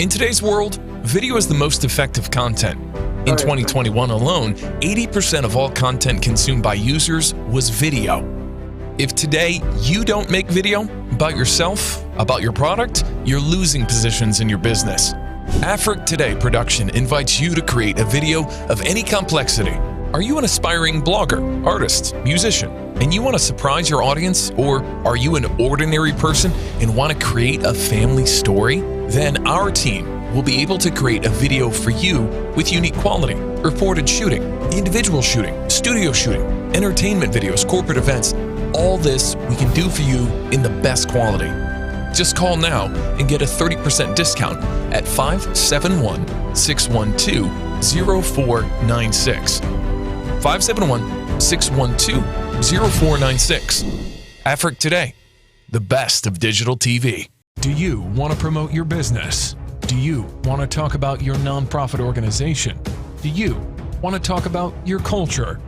In today's world, video is the most effective content. In 2021 alone, 80% of all content consumed by users was video. If today you don't make video about yourself, about your product, you're losing positions in your business. Afrique Today production invites you to create a video of any complexity. Are you an aspiring blogger, artist, musician, and you want to surprise your audience? Or are you an ordinary person and want to create a family story? Then our team will be able to create a video for you with unique quality, reported shooting, individual shooting, studio shooting, entertainment videos, corporate events. All this we can do for you in the best quality. Just call now and get a 30% discount at 571-612-0496. 571-612-0496. Afrique Today, the best of digital TV. Do you want to promote your business? Do you want to talk about your nonprofit organization? Do you want to talk about your culture?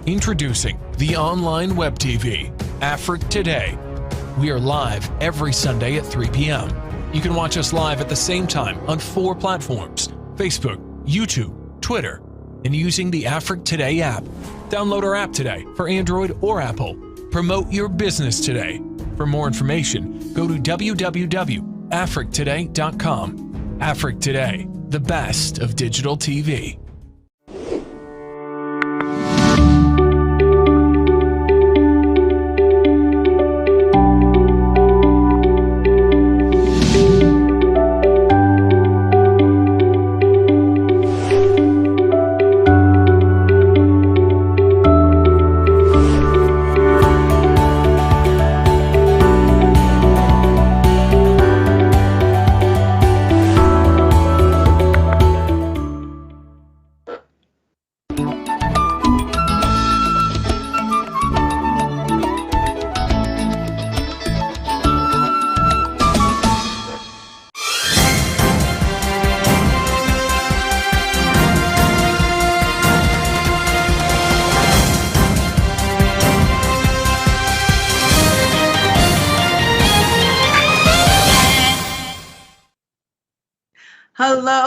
Introducing the online web TV, Afrique Today. We are live every Sunday at 3 p.m. You can watch us live at the same time on 4 platforms: Facebook, YouTube, Twitter, and using the Afrique Today app. Download our app today for Android or Apple. Promote your business today. For more information, go to www.afriquetoday.com. Afrique Today, the best of digital TV.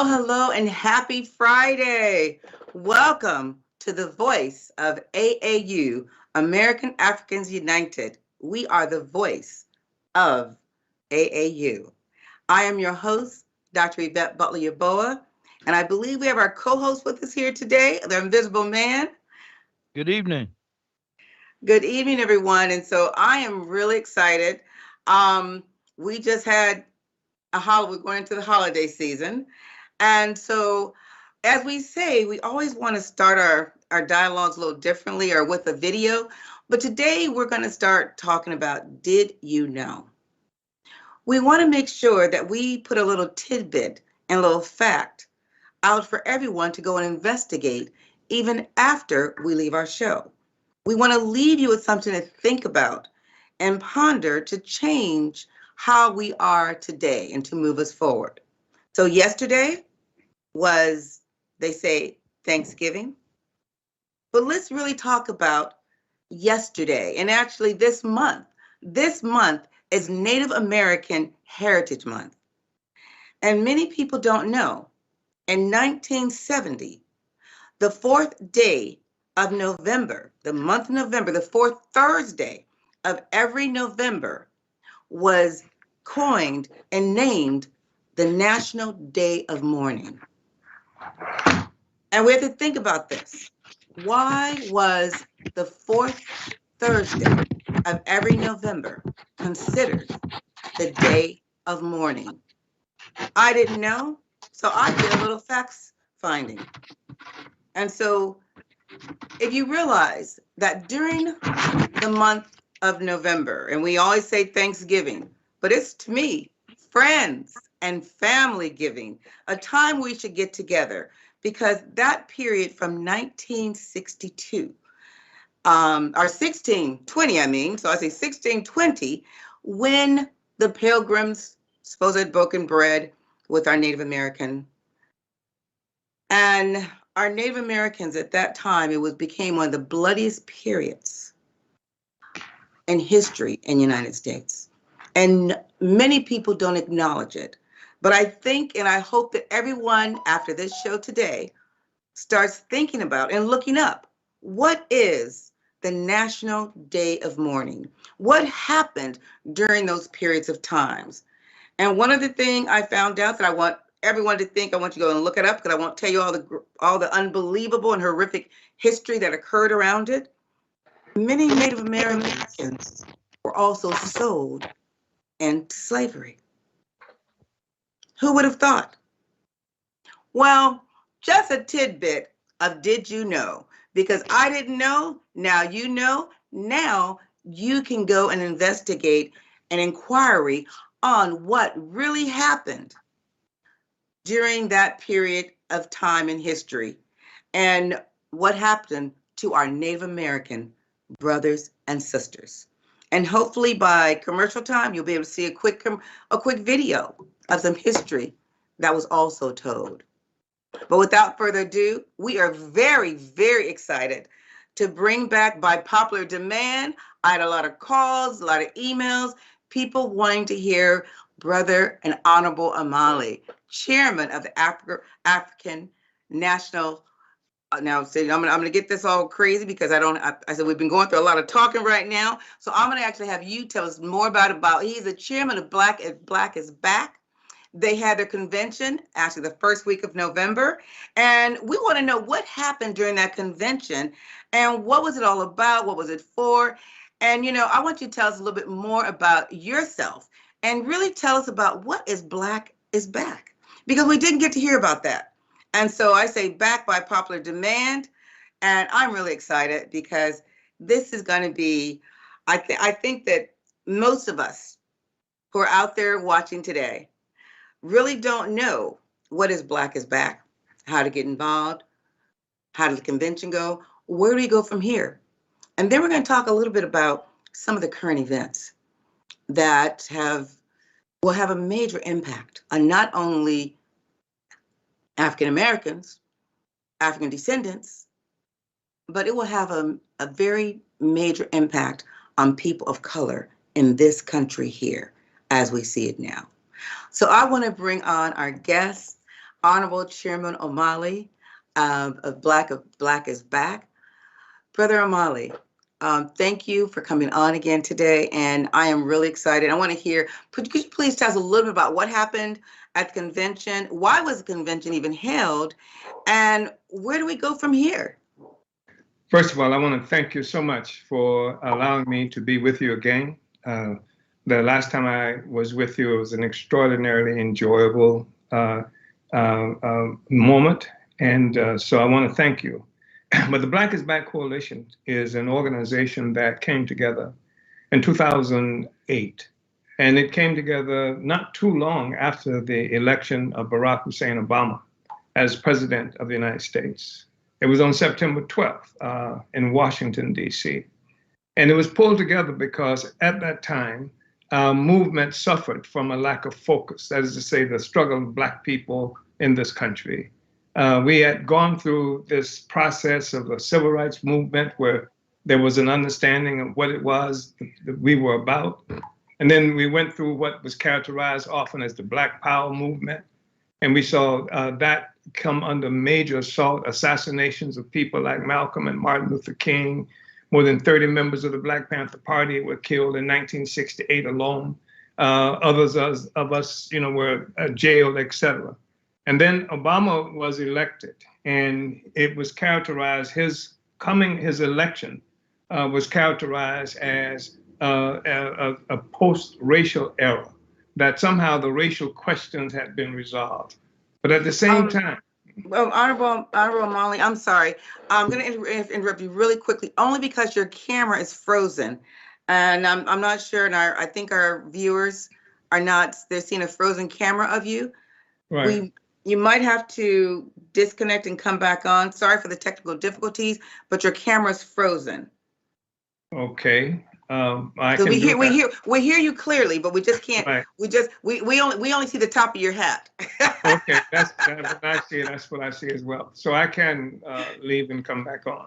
Hello, and happy Friday. Welcome to the voice of AAU, American Africans United. We are the voice of AAU. I am your host, Dr. Yvette Butler-Yaboa, and I believe we have our co-host with us here today, the Invisible Man. Good evening. Good evening, everyone. And so I am really excited. We just had we're going into the holiday season. And so, as we say, we always want to start our dialogues a little differently or with a video. But today we're going to start talking about, did you know? We want to make sure that we put a little tidbit and a little fact out for everyone to go and investigate even after we leave our show. We want to leave you with something to think about and ponder to change how we are today and to move us forward. So yesterday was, they say, Thanksgiving. But let's really talk about yesterday. And actually this month is Native American Heritage Month. And many people don't know, in 1970, the 4th day of November, the month of November, the 4th Thursday of every November was coined and named the National Day of Mourning. And we have to think about this. Why was the 4th Thursday of every November considered the Day of Mourning? I didn't know, so I did a little facts finding. And so if you realize that during the month of November, and we always say Thanksgiving, but it's, to me, friends and family giving, a time we should get together, because that period from 1962, or 1620, so I say 1620, when the Pilgrims supposed had broken bread with our Native American. And our Native Americans at that time, became one of the bloodiest periods in history in the United States. And many people don't acknowledge it. But I think and I hope that everyone after this show today starts thinking about and looking up, what is the National Day of Mourning? What happened during those periods of times? And one of the things I found out that I want everyone to think, I want you to go and look it up because I won't tell you all the unbelievable and horrific history that occurred around it. Many Native Americans were also sold into slavery. Who would have thought? Well, just a tidbit of did you know? Because I didn't know, now you know, now you can go and investigate an inquiry on what really happened during that period of time in history and what happened to our Native American brothers and sisters. And hopefully by commercial time, you'll be able to see a quick video of some history that was also told. But without further ado, we are very, very excited to bring back by popular demand. I had a lot of calls, a lot of emails, people wanting to hear Brother and Honorable Omali, Chairman of the African National. Now, see, I'm gonna get this all crazy because I said we've been going through a lot of talking right now. So I'm gonna actually have you tell us more about. He's the chairman of Black is Back. They had their convention actually the first week of November, and we want to know what happened during that convention and what was it all about, what was it for, and I want you to tell us a little bit more about yourself and really tell us about what is Black is Back, because we didn't get to hear about that. And so I say back by popular demand, and I'm really excited because this is going to be, I think that most of us who are out there watching today really don't know what is Black is Back, how to get involved, how did the convention go, where do we go from here? And then we're going to talk a little bit about some of the current events that will have a major impact on not only African Americans, African descendants, but it will have a very major impact on people of color in this country here as we see it now. So I want to bring on our guest, Honorable Chairman Omali of Black is Back. Brother Omali, thank you for coming on again today, and I am really excited. I want to hear, could you please tell us a little bit about what happened at the convention? Why was the convention even held? And where do we go from here? First of all, I want to thank you so much for allowing me to be with you again. The last time I was with you, it was an extraordinarily enjoyable moment. And so I want to thank you. But the Black is Back Coalition is an organization that came together in 2008. And it came together not too long after the election of Barack Hussein Obama as president of the United States. It was on September 12th in Washington, D.C. And it was pulled together because at that time, our movement suffered from a lack of focus. That is to say, the struggle of Black people in this country. We had gone through this process of a civil rights movement where there was an understanding of what it was that we were about. And then we went through what was characterized often as the Black Power movement. And we saw that come under major assault, assassinations of people like Malcolm and Martin Luther King. More than 30 members of the Black Panther Party were killed in 1968 alone. Others of us, were jailed, etc. And then Obama was elected, and it was characterized, his election was characterized as a post-racial era, that somehow the racial questions had been resolved. But at the same time, well, Honorable Omali, I'm sorry. I'm going to interrupt you really quickly, only because your camera is frozen. And I'm not sure, and I think our viewers are not, they're seeing a frozen camera of you. Right. You might have to disconnect and come back on. Sorry for the technical difficulties, but your camera's frozen. Okay. So we hear you clearly, but we just can't. Right. We only see the top of your hat. Okay, that's what I see as well. So I can leave and come back on.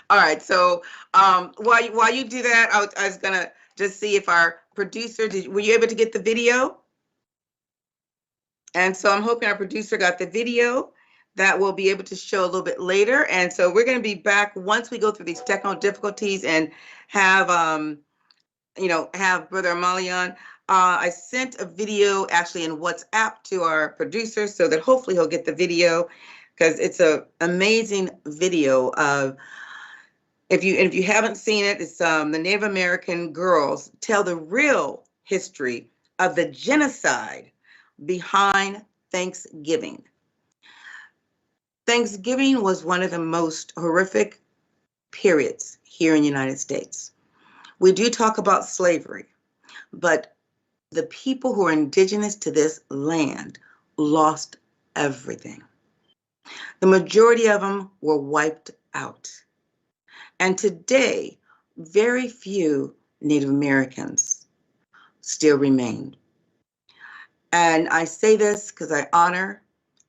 All right. So while you do that, I was gonna just see if our producer were you able to get the video? And so I'm hoping our producer got the video that we'll be able to show a little bit later. And so we're going to be back once we go through these technical difficulties and have, have Brother Omali on. I sent a video actually in WhatsApp to our producer so that hopefully he'll get the video, because it's an amazing video of, if you haven't seen it, it's the Native American girls tell the real history of the genocide behind Thanksgiving. Thanksgiving was one of the most horrific periods here in the United States. We do talk about slavery, but the people who are indigenous to this land lost everything. The majority of them were wiped out. And today, very few Native Americans still remain. And I say this because I honor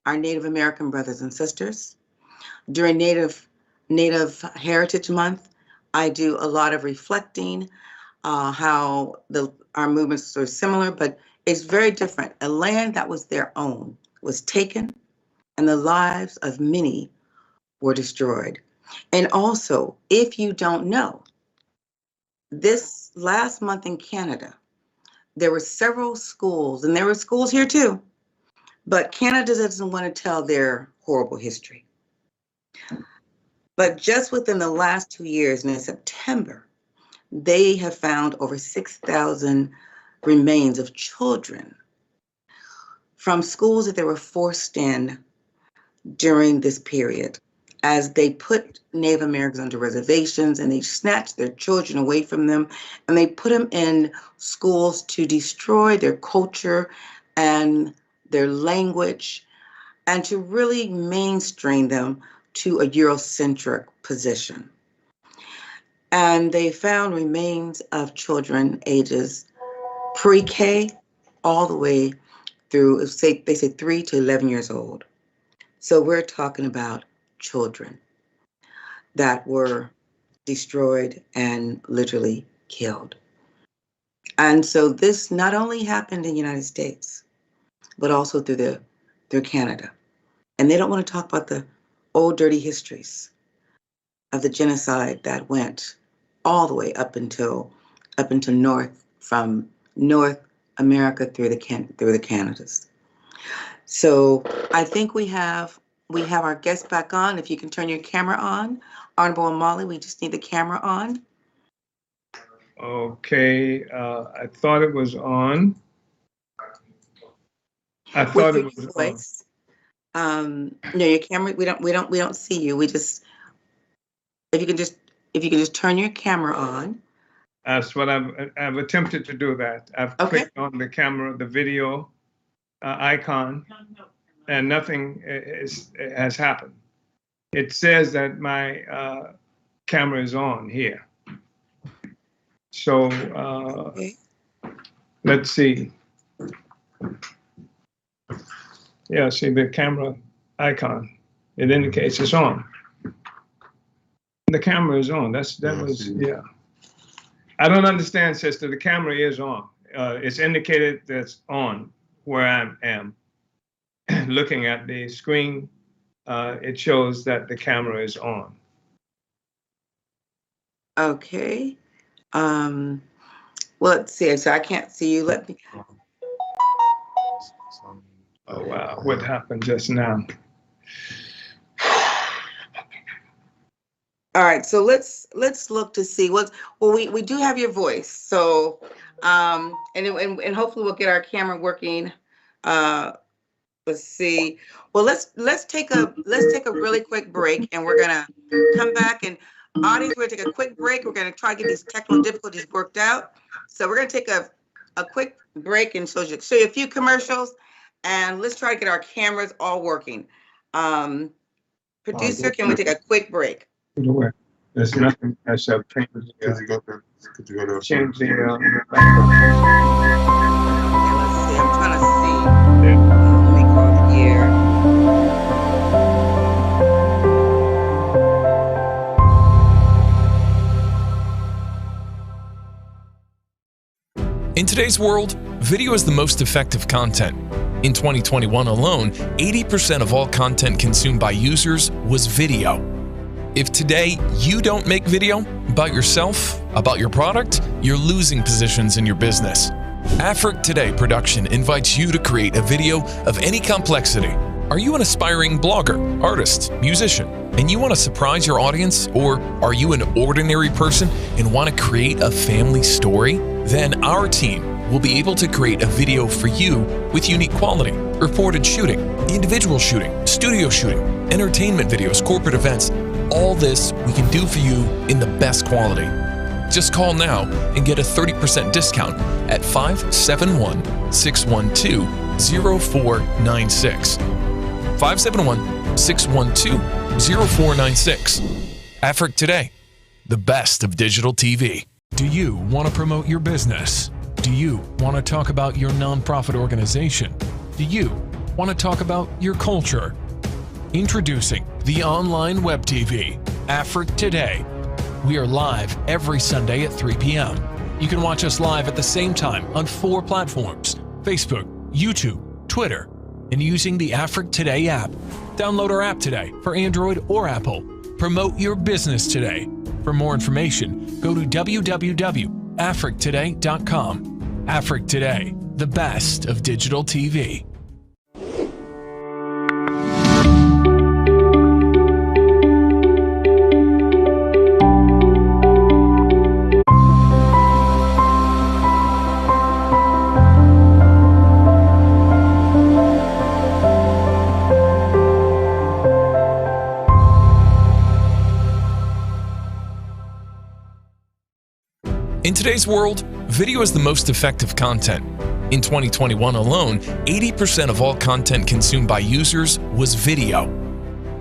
our Native American brothers and sisters. During Native Heritage Month, I do a lot of reflecting how our movements are similar, but it's very different. A land that was their own was taken, and the lives of many were destroyed. And also, if you don't know, this last month in Canada, there were several schools, and there were schools here too, but Canada doesn't want to tell their horrible history. But just within the last 2 years, in September, they have found over 6,000 remains of children from schools that they were forced in during this period, as they put Native Americans onto reservations and they snatched their children away from them, and they put them in schools to destroy their culture and their language, and to really mainstream them to a Eurocentric position. And they found remains of children ages pre-K all the way through, they say 3 to 11 years old. So we're talking about children that were destroyed and literally killed. And so this not only happened in the United States, but also through Canada. And they don't want to talk about the old dirty histories of the genocide that went all the way up until from North America through the Canadas. So I think we have our guest back on. If you can turn your camera on, Honorable Omali, we just need the camera on. Okay, I thought it was on. I thought it was voice. No, your camera. We don't see you. We just. If you can just turn your camera on. That's what I've attempted to do. That I've clicked on the camera, the video icon, and nothing has happened. It says that my camera is on here. So let's see. Yeah, see the camera icon. It indicates it's on. The camera is on. Yeah. I don't understand, sister. The camera is on. It's indicated that's on where I am. Looking at the screen, it shows that the camera is on. Okay. Well, let's see. So I can't see you. Let me. Oh wow! What happened just now? All right. So let's look to see what's. Well, we do have your voice. So and hopefully we'll get our camera working. Let's see. Well, let's take a really quick break, and we're gonna come back. And audience, we're gonna take a quick break. We're gonna try to get these technical difficulties worked out. So we're gonna take a quick break and show you a few commercials, and let's try to get our cameras all working. Producer, can we take a quick break? There's nothing I shall change. Could you go to Change the. Okay, let's see. I'm trying to see. Let me go here. In today's world, video is the most effective content. In 2021 alone, 80% of all content consumed by users was video. If today you don't make video about yourself, about your product, you're losing positions in your business. Afrique Today production invites you to create a video of any complexity. Are you an aspiring blogger, artist, musician, and you want to surprise your audience? Or are you an ordinary person and want to create a family story? Then our team will be able to create a video for you with unique quality, reported shooting, individual shooting, studio shooting, entertainment videos, corporate events. All this we can do for you in the best quality. Just call now and get a 30% discount at 571-612-0496. 571-612-0496. Afrique Today, the best of digital TV. Do you want to promote your business? Do you want to talk about your nonprofit organization? Do you want to talk about your culture? Introducing the online web TV, Afrique Today. We are live every Sunday at 3 p.m. You can watch us live at the same time on 4 platforms: Facebook, YouTube, Twitter, and using the Afrique Today app. Download our app today for Android or Apple. Promote your business today. For more information, go to www.afriquetoday.com. Afrique Today, the best of digital TV. In today's world, video is the most effective content. In 2021 alone, 80% of all content consumed by users was video.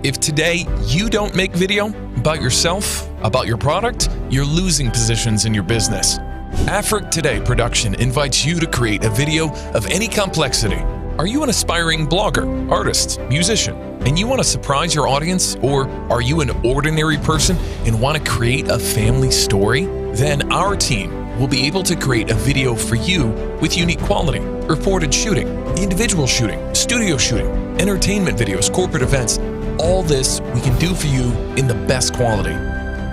If today you don't make video about yourself, about your product, you're losing positions in your business. Afrique Today production invites you to create a video of any complexity. Are you an aspiring blogger, artist, musician, and you want to surprise your audience? Or are you an ordinary person and want to create a family story? Then our team will be able to create a video for you with unique quality, reported shooting, individual shooting, studio shooting, entertainment videos, corporate events. All this we can do for you in the best quality.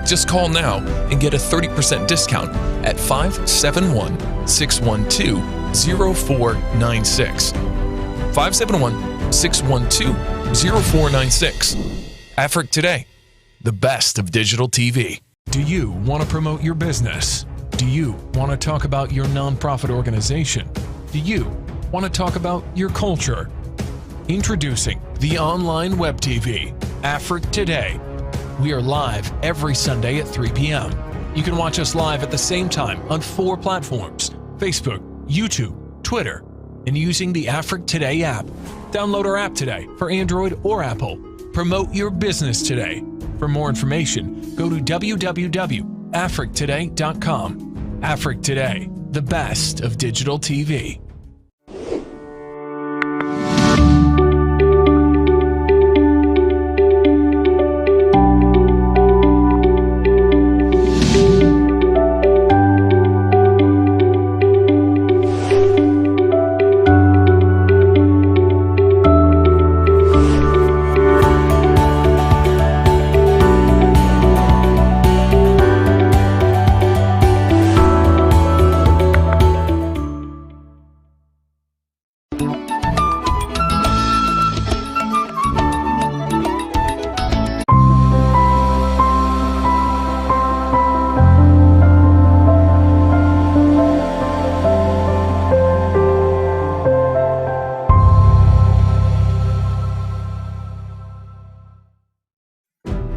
Just call now and get a 30% discount at 571-612-0496. 571-612-0496. Afrique Today, the best of digital TV. Do you want to promote your business? Do you want to talk about your nonprofit organization? Do you want to talk about your culture? Introducing the online web TV, Afrique Today. We are live every Sunday at 3 p.m. You can watch us live at the same time on 4 platforms: Facebook, YouTube, Twitter, and using the Afrique Today app. Download our app today for Android or Apple. Promote your business today. For more information, go to www.afriquetoday.com. Afrique Today, the best of digital TV.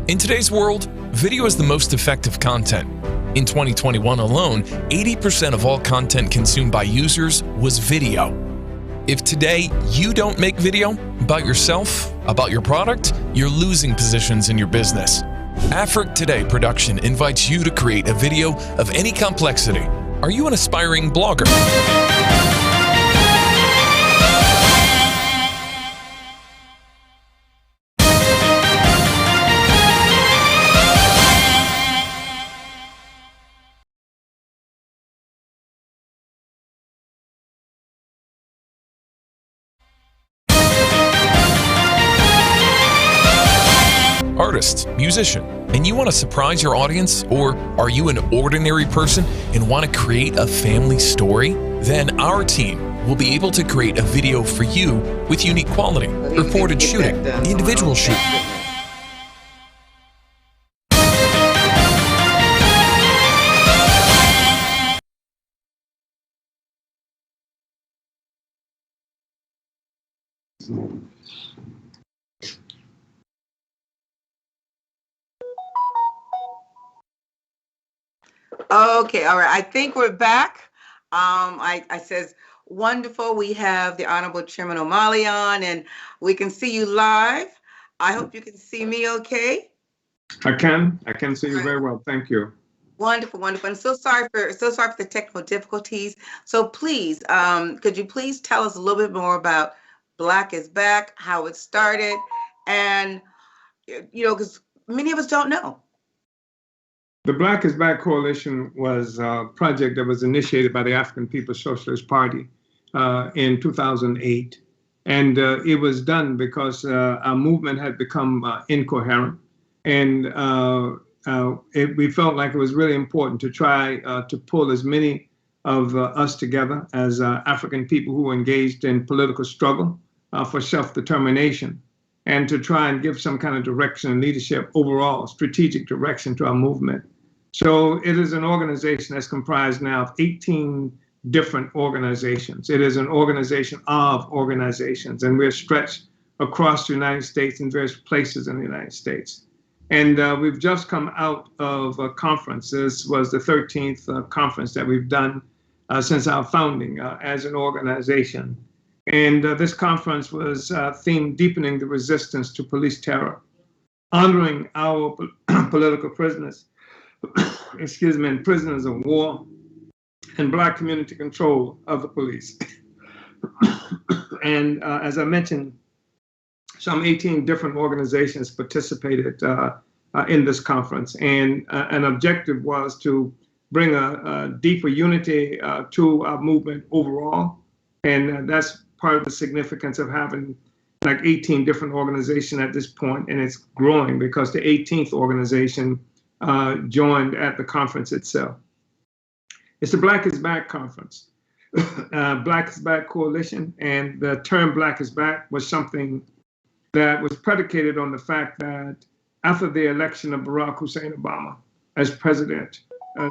In today's world, video is the most effective content. In 2021 alone, 80% of all content consumed by users was video. If today you don't make video about yourself, about your product, you're losing positions in your business. Afrique Today production invites you to create a video of any complexity. Are you an aspiring blogger? artist, musician, and you want to surprise your audience? Or are you an ordinary person and want to create a family story? Then our team will be able to create a video for you with unique quality, reported shooting, individual shooting. Okay, all right. I think we're back. I says, wonderful. We have the Honorable Chairman Omali on, and we can see you live. I hope you can see me okay. I can see you very well. Thank you. Wonderful, wonderful. And so sorry for the technical difficulties. So please, could you please tell us a little bit more about Black is Back, how it started, and because many of us don't know. The Black is Back Coalition was a project that was initiated by the African People's Socialist Party in 2008. And it was done because our movement had become incoherent. And we felt like it was really important to try to pull as many of us together as African people who were engaged in political struggle for self-determination, and to try and give some kind of direction and leadership, overall strategic direction to our movement. So it is an organization that's comprised now of 18 different organizations. It is an organization of organizations, and we're stretched across the United States in various places in the United States. And we've just come out of a conference. This was the 13th conference that we've done since our founding as an organization. And this conference was themed Deepening the Resistance to Police Terror, honoring our political prisoners, excuse me, and prisoners of war, and Black community control of the police. And as I mentioned, some 18 different organizations participated in this conference, and an objective was to bring a deeper unity to our movement overall, and that's part of the significance of having like 18 different organizations at this point, and it's growing because the 18th organization joined at the conference itself. It's the Black is Back conference, Black is Back Coalition, and the term Black is Back was something that was predicated on the fact that after the election of Barack Hussein Obama as president,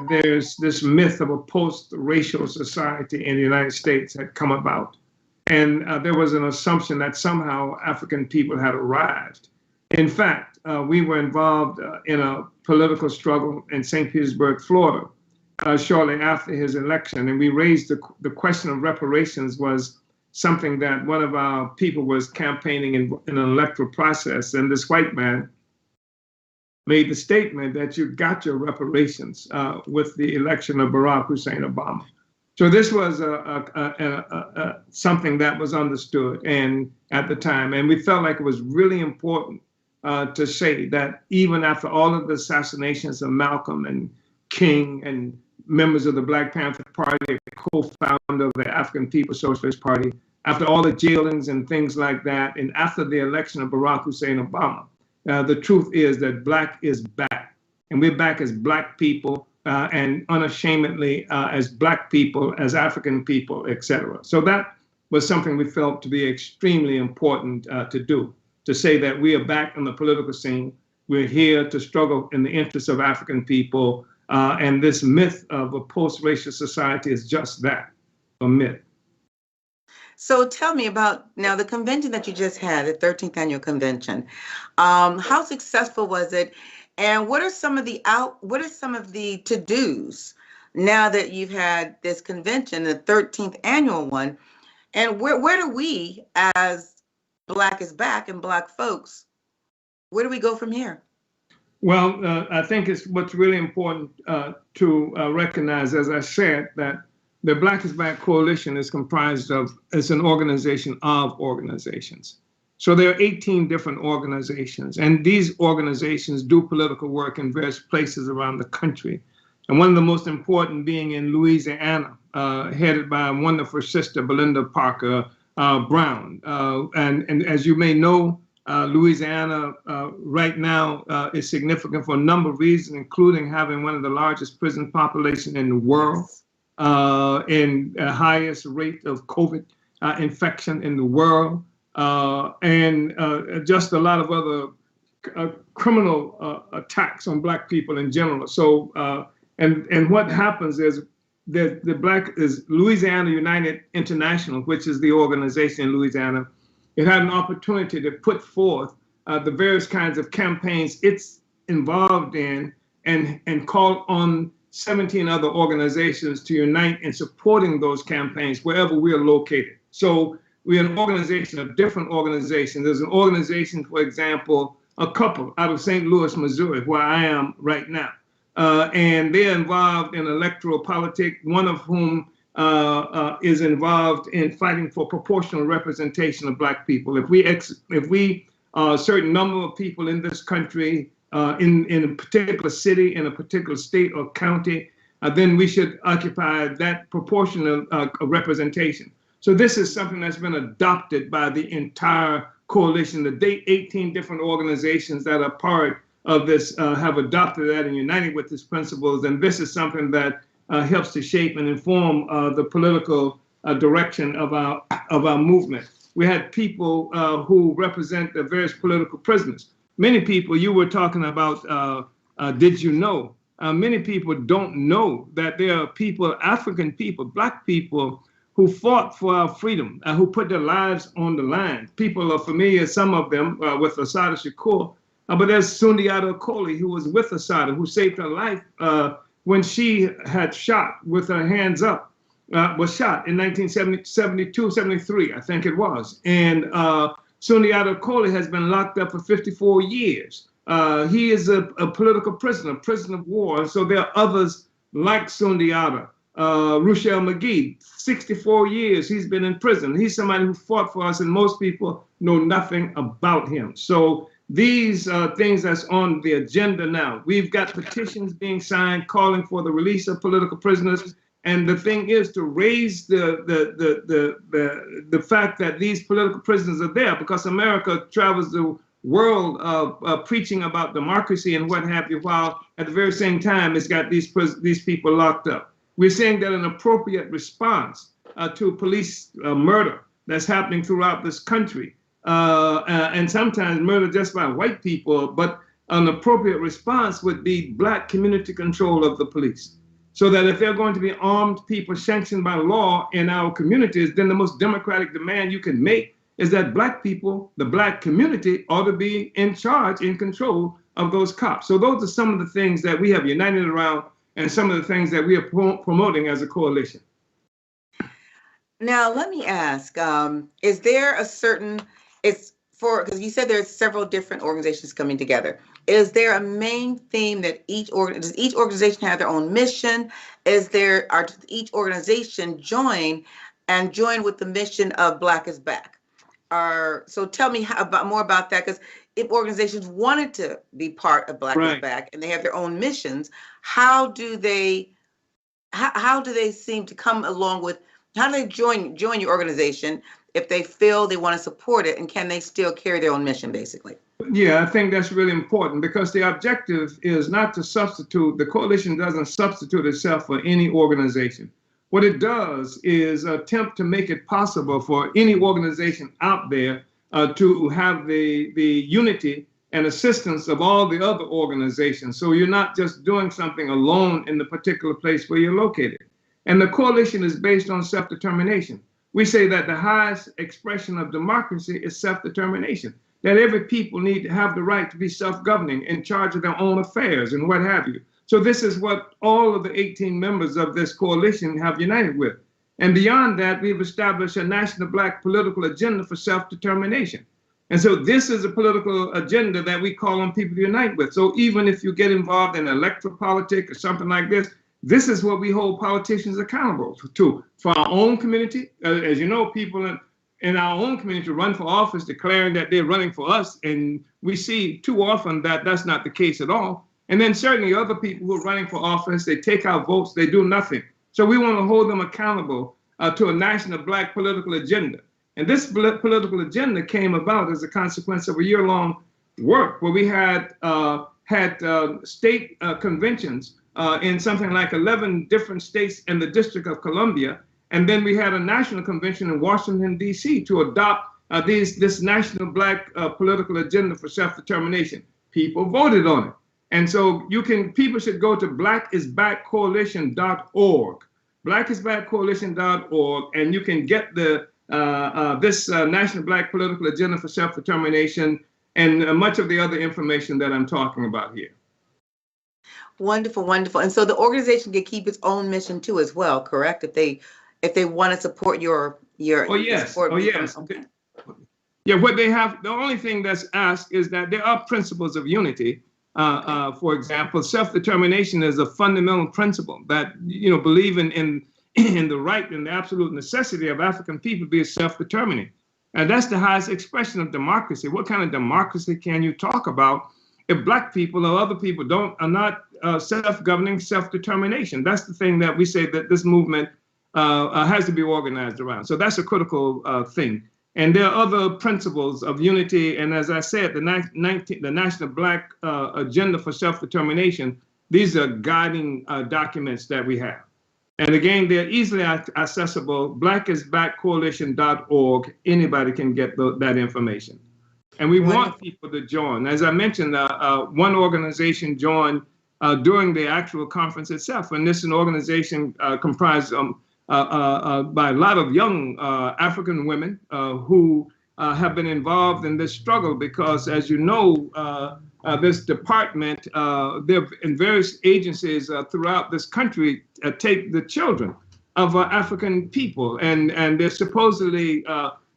there's this myth of a post-racial society in the United States had come about. And there was an assumption that somehow African people had arrived. In fact, we were involved in a political struggle in St. Petersburg, Florida, shortly after his election. And we raised the question of reparations was something that one of our people was campaigning in an electoral process. And this white man made the statement that you got your reparations with the election of Barack Hussein Obama. So this was something that was understood and at the time, and we felt like it was really important to say that even after all of the assassinations of Malcolm and King and members of the Black Panther Party, co-founder of the African People's Socialist Party, after all the jailings and things like that, and after the election of Barack Hussein Obama, the truth is that Black is back, and we're back as Black people. And unashamedly as Black people, as African people, et cetera. So that was something we felt to be extremely important to do, to say that we are back on the political scene. We're here to struggle in the interests of African people. And this myth of a post-racial society is just that, a myth. So tell me about now the convention that you just had, the 13th annual convention. How successful was it? And what are some of the to-dos now that you've had this convention, the 13th annual one? And where do we, as Black is Back and Black folks, where do we go from here? Well, I think it's what's really important to recognize, as I said, that the Black is Back Coalition is comprised of, it's an organization of organizations. So there are 18 different organizations, and these organizations do political work in various places around the country. And one of the most important being in Louisiana, headed by a wonderful sister, Belinda Parker Brown. And as you may know, Louisiana right now is significant for a number of reasons, including having one of the largest prison populations in the world and highest rate of COVID infection in the world, and just a lot of other criminal attacks on Black people in general. So, and what happens is the Louisiana United International, which is the organization in Louisiana. It had an opportunity to put forth the various kinds of campaigns it's involved in and call on 17 other organizations to unite in supporting those campaigns wherever we are located. So we're an organization of different organizations. There's an organization, for example, a couple out of St. Louis, Missouri, where I am right now. And they're involved in electoral politics, one of whom is involved in fighting for proportional representation of Black people. If we a certain number of people in this country, in a particular city, in a particular state or county, then we should occupy that proportional representation. So this is something that's been adopted by the entire coalition. The 18 different organizations that are part of this have adopted that and united with these principles. And this is something that helps to shape and inform the political direction of our movement. We had people who represent the various political prisoners. Many people, you were talking about, did you know? Many people don't know that there are people, African people, Black people, who fought for our freedom, who put their lives on the line. People are familiar, some of them, with Assata Shakur, but there's Sundiata Acoli, who was with Assata, who saved her life when she had shot with her hands up, was shot in 1972, 73, I think it was. And Sundiata Acoli has been locked up for 54 years. He is a political prisoner, prisoner of war. So there are others like Sundiata. Ruchell McGee, 64 years he's been in prison. He's somebody who fought for us, and most people know nothing about him. So these things that's on the agenda now. We've got petitions being signed calling for the release of political prisoners. And the thing is to raise the fact that these political prisoners are there, because America travels the world preaching about democracy and what have you, while at the very same time it's got these people locked up. We're saying that an appropriate response to police murder that's happening throughout this country, and sometimes murder just by white people, but an appropriate response would be Black community control of the police. So that if they're going to be armed people sanctioned by law in our communities, then the most democratic demand you can make is that Black people, the Black community, ought to be in charge, in control of those cops. So those are some of the things that we have united around and some of the things that we are promoting as a coalition. Now, let me ask, is there a certain, because you said there's several different organizations coming together. Is there a main theme that does each organization have their own mission? Does each organization join with the mission of Black is Back? So tell me more about that, because if organizations wanted to be part of Black is Back and they have their own missions, how do they seem to come along with, how do they join your organization if they feel they want to support it, and can they still carry their own mission, basically? Yeah, I think that's really important, because the objective is not to substitute, the coalition doesn't substitute itself for any organization. What it does is attempt to make it possible for any organization out there to have the unity and assistance of all the other organizations. So you're not just doing something alone in the particular place where you're located. And the coalition is based on self-determination. We say that the highest expression of democracy is self-determination, that every people need to have the right to be self-governing, in charge of their own affairs and what have you. So this is what all of the 18 members of this coalition have united with. And beyond that, we've established a national Black political agenda for self-determination. And so this is a political agenda that we call on people to unite with. So even if you get involved in electoral politics or something like this is what we hold politicians accountable to. For our own community, as you know, people in our own community run for office declaring that they're running for us, and we see too often that that's not the case at all. And then certainly other people who are running for office, they take our votes, they do nothing. So we want to hold them accountable to a national Black political agenda. And this political agenda came about as a consequence of a year-long work where we had state conventions in something like 11 different states in the District of Columbia. And then we had a national convention in Washington, D.C. to adopt this national Black political agenda for self-determination. People voted on it. And so people should go to blackisbackcoalition.org, blackisbackcoalition.org, and you can get this National Black Political Agenda for Self-Determination and much of the other information that I'm talking about here. Wonderful, wonderful. And so the organization can keep its own mission too, as well, correct? If they want to support your oh yes, support oh yes. Okay. Yeah, what they have, the only thing that's asked is that there are principles of unity. For example, self-determination is a fundamental principle that, believe in the right and the absolute necessity of African people to be self-determining. And that's the highest expression of democracy. What kind of democracy can you talk about if Black people or other people are not self-governing self-determination? That's the thing that we say that this movement has to be organized around. So that's a critical thing. And there are other principles of unity. And as I said, the National Black Agenda for Self-Determination, these are guiding documents that we have. And again, they're easily accessible, blackisbackcoalition.org. Anybody can get that information. And we want people to join. As I mentioned, one organization joined during the actual conference itself. And this is an organization comprised by a lot of young African women who have been involved in this struggle because, as you know, this department, they're in various agencies throughout this country take the children of African people, and they're supposedly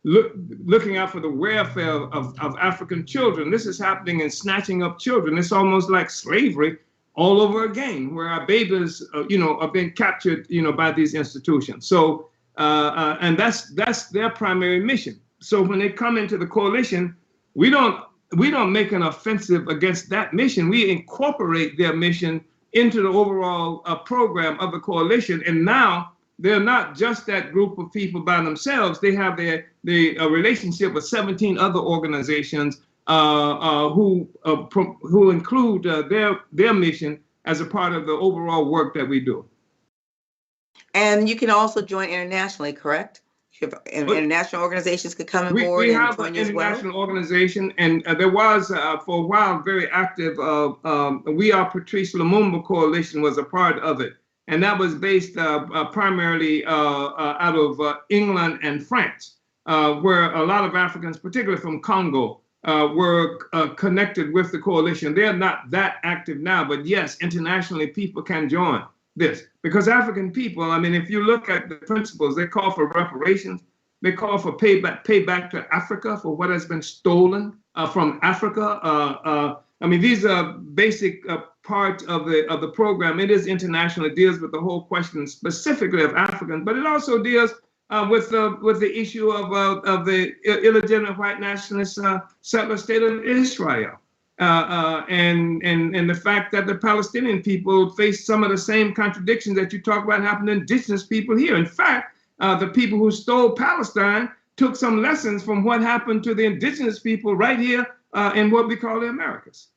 looking out for the welfare of African children. This is happening in snatching up children. It's almost like slavery all over again, where our babies, are being captured, by these institutions. So, and that's their primary mission. So when they come into the coalition, we don't make an offensive against that mission. We incorporate their mission into the overall program of the coalition. And now they're not just that group of people by themselves. They have a relationship with 17 other organizations who include their mission as a part of the overall work that we do. And you can also join internationally, correct? International organizations could come on board. We have an international organization, and there was for a while very active. We Are Patrice Lumumba Coalition was a part of it, and that was based primarily out of England and France, where a lot of Africans, particularly from Congo, were connected with the coalition. They're not that active now, but yes, internationally people can join this because African people, I mean, if you look at the principles, they call for reparations, they call for payback to Africa for what has been stolen from Africa. I mean, these are basic parts of the program. It is international. It deals with the whole question specifically of Africans, but it also deals with the issue of the illegitimate white nationalist settler state of Israel, and the fact that the Palestinian people face some of the same contradictions that you talk about happen to indigenous people here. In fact, the people who stole Palestine took some lessons from what happened to the indigenous people right here in what we call the Americas.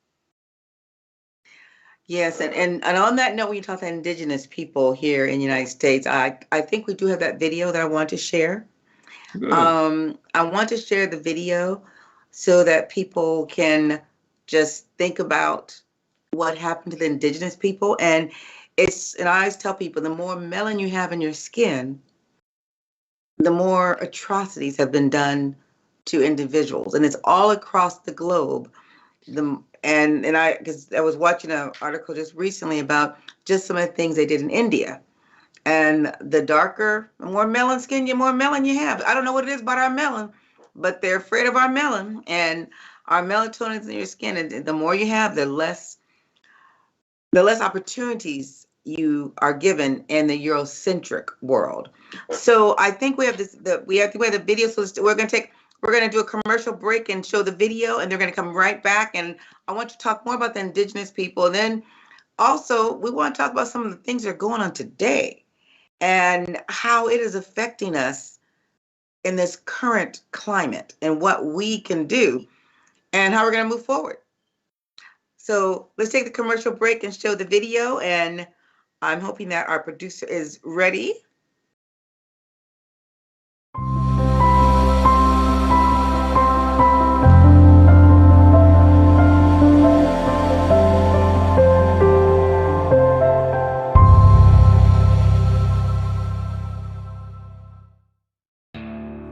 Yes, and on that note, when you talk to indigenous people here in the United States, I think we do have that video that I want to share. I want to share the video so that people can just think about what happened to the indigenous people. And I always tell people, the more melanin you have in your skin, the more atrocities have been done to individuals, and it's all across the globe. Because I was watching an article just recently about just some of the things they did in India, and the more melanin skin, the more melanin you have. I don't know what it is about our melanin, but they're afraid of our melanin, and our melatonin is in your skin, and the more you have, the less opportunities you are given in the Eurocentric world. So I think we have the video. So we're going to do a commercial break and show the video, and they're going to come right back. And I want to talk more about the indigenous people. And then also we want to talk about some of the things that are going on today and how it is affecting us in this current climate and what we can do and how we're going to move forward. So let's take the commercial break and show the video, and I'm hoping that our producer is ready.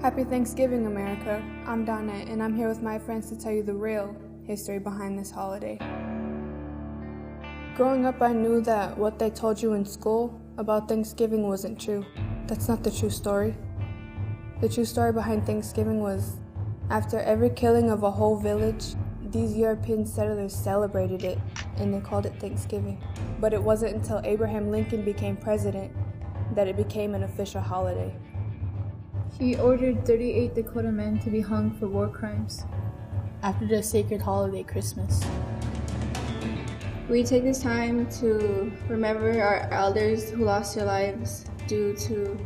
Happy Thanksgiving, America. I'm Donna, and I'm here with my friends to tell you the real history behind this holiday. Growing up, I knew that what they told you in school about Thanksgiving wasn't true. That's not the true story. The true story behind Thanksgiving was, after every killing of a whole village, these European settlers celebrated it, and they called it Thanksgiving. But it wasn't until Abraham Lincoln became president that it became an official holiday. He ordered 38 Dakota men to be hung for war crimes. After the sacred holiday Christmas. We take this time to remember our elders who lost their lives due to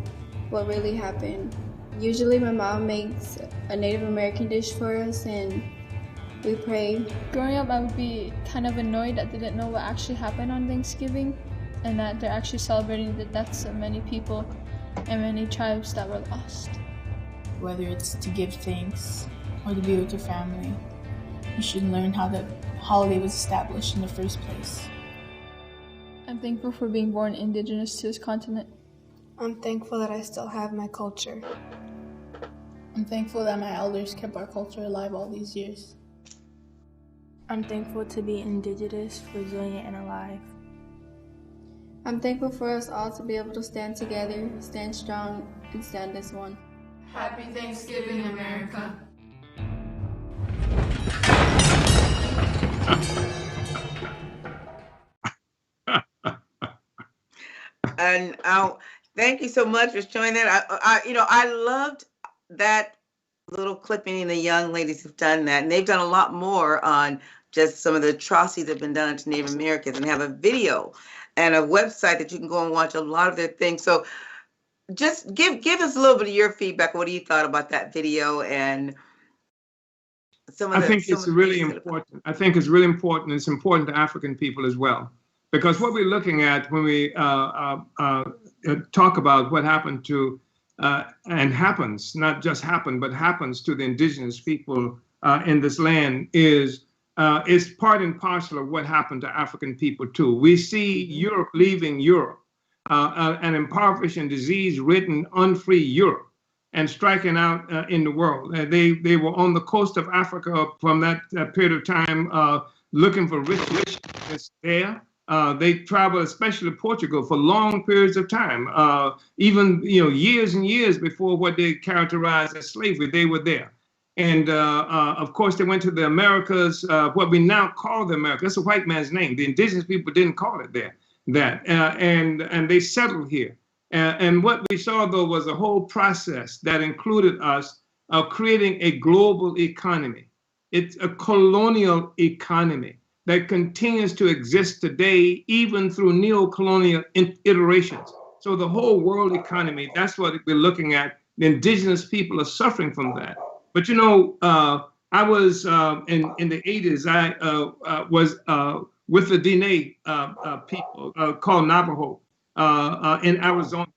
what really happened. Usually my mom makes a Native American dish for us and we pray. Growing up, I would be kind of annoyed that they didn't know what actually happened on Thanksgiving and that they're actually celebrating the deaths of many people and many tribes that were lost. Whether it's to give thanks or to be with your family, you should learn how the holiday was established in the first place. I'm thankful for being born indigenous to this continent. I'm thankful that I still have my culture. I'm thankful that my elders kept our culture alive all these years. I'm thankful to be indigenous, resilient, and alive. I'm thankful for us all to be able to stand together, stand strong, and stand as one. Happy Thanksgiving, America. And thank you so much for showing that. I loved that little clipping. The young ladies have done that, and they've done a lot more on just some of the atrocities that have been done to Native Americans, and have a video and a website that you can go and watch a lot of their things. So just give us a little bit of your feedback. What do you thought about that video and some of the, I think it's really important. I think it's really important. It's important to African people as well, because what we're looking at when we talk about what happened to and happens, not just happened, but happens to the indigenous people in this land is part and parcel of what happened to African people too. We see Europe leaving Europe, an impoverished and disease-ridden, unfree Europe, and striking out in the world. They were on the coast of Africa from that period of time, looking for richness there. They traveled, especially Portugal, for long periods of time, even years and years before what they characterized as slavery. They were there. And of course, they went to the Americas, what we now call the Americas. That's a white man's name. The indigenous people didn't call it that. And they settled here. And what we saw, though, was a whole process that included us creating a global economy. It's a colonial economy that continues to exist today, even through neo-colonial iterations. So the whole world economy, that's what we're looking at. The indigenous people are suffering from that. But I was in the 80s, I was with the Diné people called Navajo in Arizona.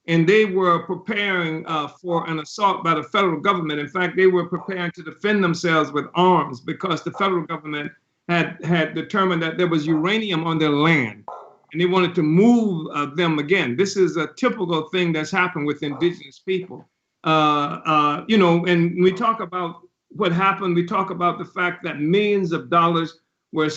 And they were preparing for an assault by the federal government. In fact, they were preparing to defend themselves with arms because the federal government had determined that there was uranium on their land, and they wanted to move them again. This is a typical thing that's happened with indigenous people. And we talk about what happened. We talk about the fact that millions of dollars were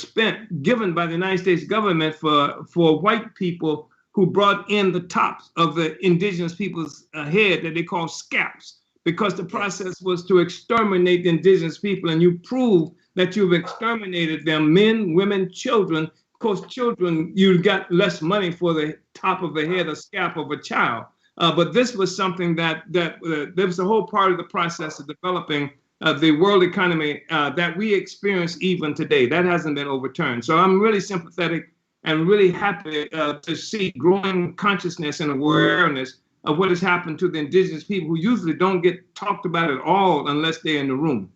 given by the United States government for white people who brought in the tops of the indigenous people's head that they call scalps, because the process was to exterminate the indigenous people, and you prove that you've exterminated them, men, women, children. Of course, children, you got less money for the top of the head or scalp of a child. But this was something that there was a whole part of the process of developing the world economy that we experience even today. That hasn't been overturned. So I'm really sympathetic and really happy to see growing consciousness and awareness of what has happened to the indigenous people who usually don't get talked about at all unless they're in the room.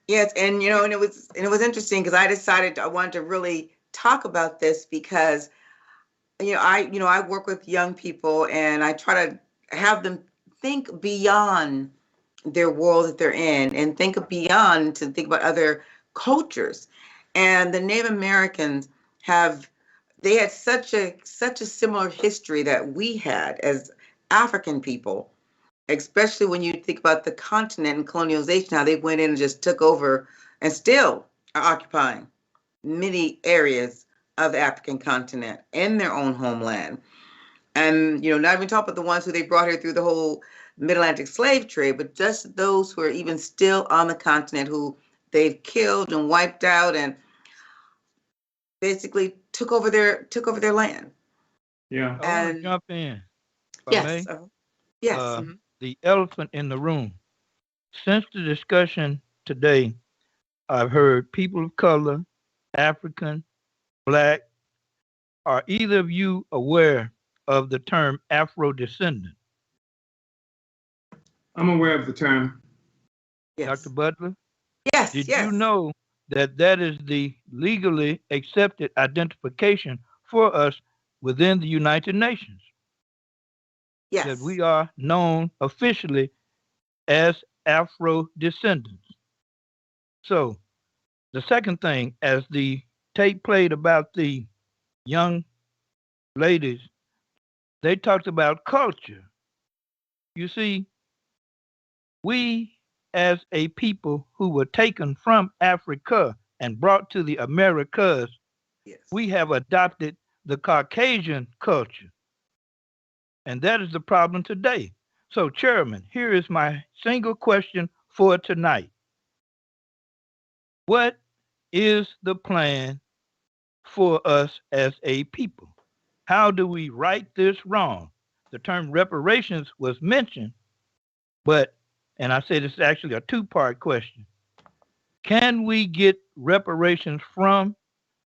Yes, and and it was interesting because I decided I wanted to really talk about this because I work with young people and I try to have them think beyond their world that they're in and think beyond to think about other cultures. And the Native Americans had such a similar history that we had as African people, especially when you think about the continent and colonialization, how they went in and just took over and still are occupying many areas of the African continent in their own homeland. And, not even talk about the ones who they brought here through the whole mid-Atlantic slave trade, but just those who are even still on the continent who they've killed and wiped out and basically took over their land. Yeah. I want to jump in. Yes. Yes. The elephant in the room. Since the discussion today, I've heard people of color, African, Black. Are either of you aware of the term Afro-descendant? I'm aware of the term. Yes. Dr. Butler? Yes. Did you know that is the legally accepted identification for us within the United Nations? Yes. That we are known officially as Afro-descendants. So the second thing, as the tape played about the young ladies, they talked about culture. You see, we as a people who were taken from Africa and brought to the Americas, we have adopted the Caucasian culture. And that is the problem today. So, Chairman, here is my single question for tonight. What is the plan for us as a people? How do we right this wrong? The term reparations was mentioned, but, and I say this is actually a two-part question. Can we get reparations from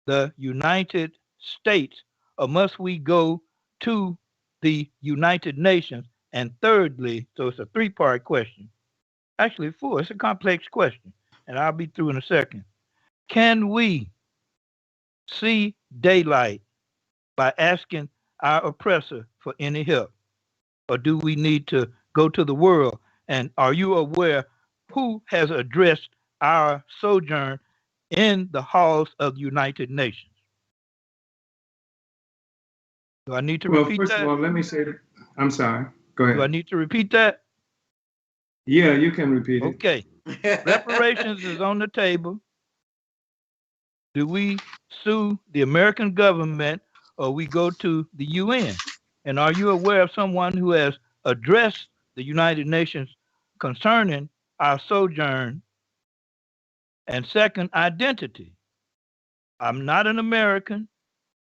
the United States, or must we go to the United Nations? And thirdly, so it's a three-part question. Actually, four. It's a complex question, and I'll be through in a second. Can we see daylight by asking our oppressor for any help? Or do we need to go to the world? And are you aware who has addressed our sojourn in the halls of the United Nations? Do I need to repeat that? Well, first of all, let me say, I'm sorry. Go ahead. Do I need to repeat that? Yeah, you can repeat it. Okay. Reparations is on the table. Do we sue the American government or we go to the UN? And are you aware of someone who has addressed the United Nations concerning our sojourn? And second, identity. I'm not an American.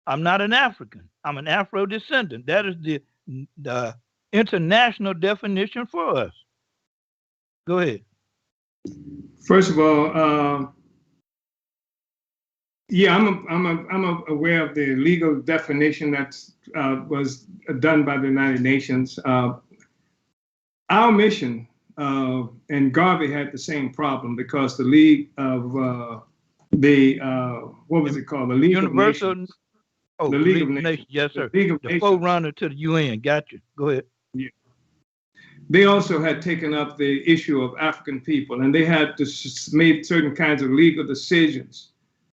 I'm not an African. I'm an Afro-descendant. That is the international definition for us. Go ahead. First of all, yeah, I'm aware of the legal definition that was done by the United Nations. Our mission, and Garvey had the same problem because the League of what was it called? The League Universal, of Nations. Oh, the League of Nations. Yes, sir. The forerunner to the UN. Gotcha. Go ahead. Yeah. They also had taken up the issue of African people, and they had made certain kinds of legal decisions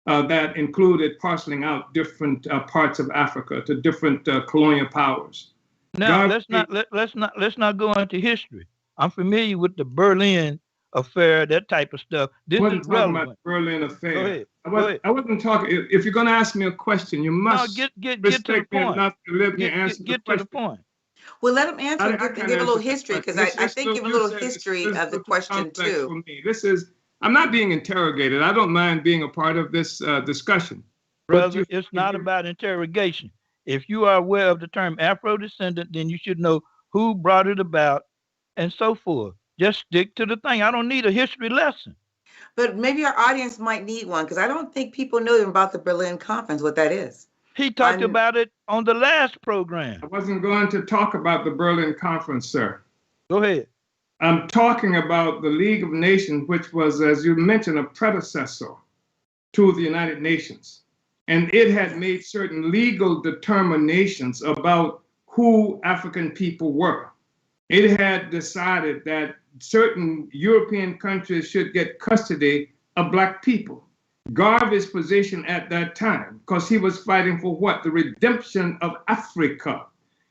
that included parceling out different parts of Africa to different colonial powers. Now let's not go into history. I'm familiar with the Berlin affair, that type of stuff. This is relevant. About Berlin affair. Go ahead. I wasn't talking. If you're going to ask me a question, you must get to the point. Enough to let me answer the get to the point. Well, let him answer and give a little history, because I think give a little history of the question too. For me. I'm not being interrogated. I don't mind being a part of this discussion. Brother, it's not about interrogation. If you are aware of the term Afro-descendant, then you should know who brought it about and so forth. Just stick to the thing. I don't need a history lesson. But maybe our audience might need one, because I don't think people know about the Berlin Conference, what that is. He talked about it on the last program. I wasn't going to talk about the Berlin Conference, sir. Go ahead. I'm talking about the League of Nations, which was, as you mentioned, a predecessor to the United Nations. And it had made certain legal determinations about who African people were. It had decided that certain European countries should get custody of Black people. Garvey's position at that time, because he was fighting for what? The redemption of Africa.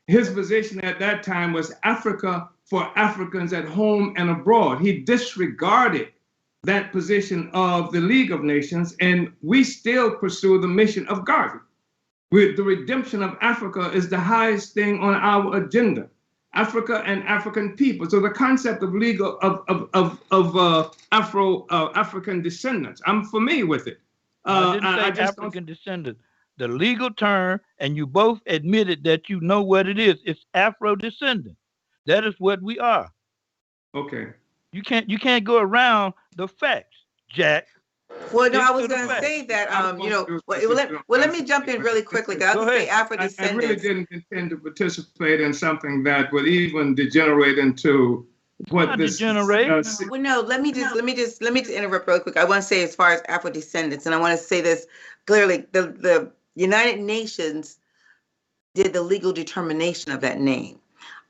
His position at that time was Africa for Africans at home and abroad. He disregarded that position of the League of Nations, and we still pursue the mission of Garvey. The redemption of Africa is the highest thing on our agenda. Africa and African people. So the concept of legal African descendants, I'm familiar with it. I didn't say African descendants. The legal term, and you both admitted that you know what it is. It's Afro descendant. That is what we are. Okay. You can't go around the facts, Jack. Well, no, I was going to say that, let me jump in really quickly. I was going to say Afro-descendants. I really didn't intend to participate in something that would even degenerate into what this. Well, no, let me just interrupt really quick. I want to say, as far as Afro-descendants, and I want to say this clearly: the United Nations did the legal determination of that name.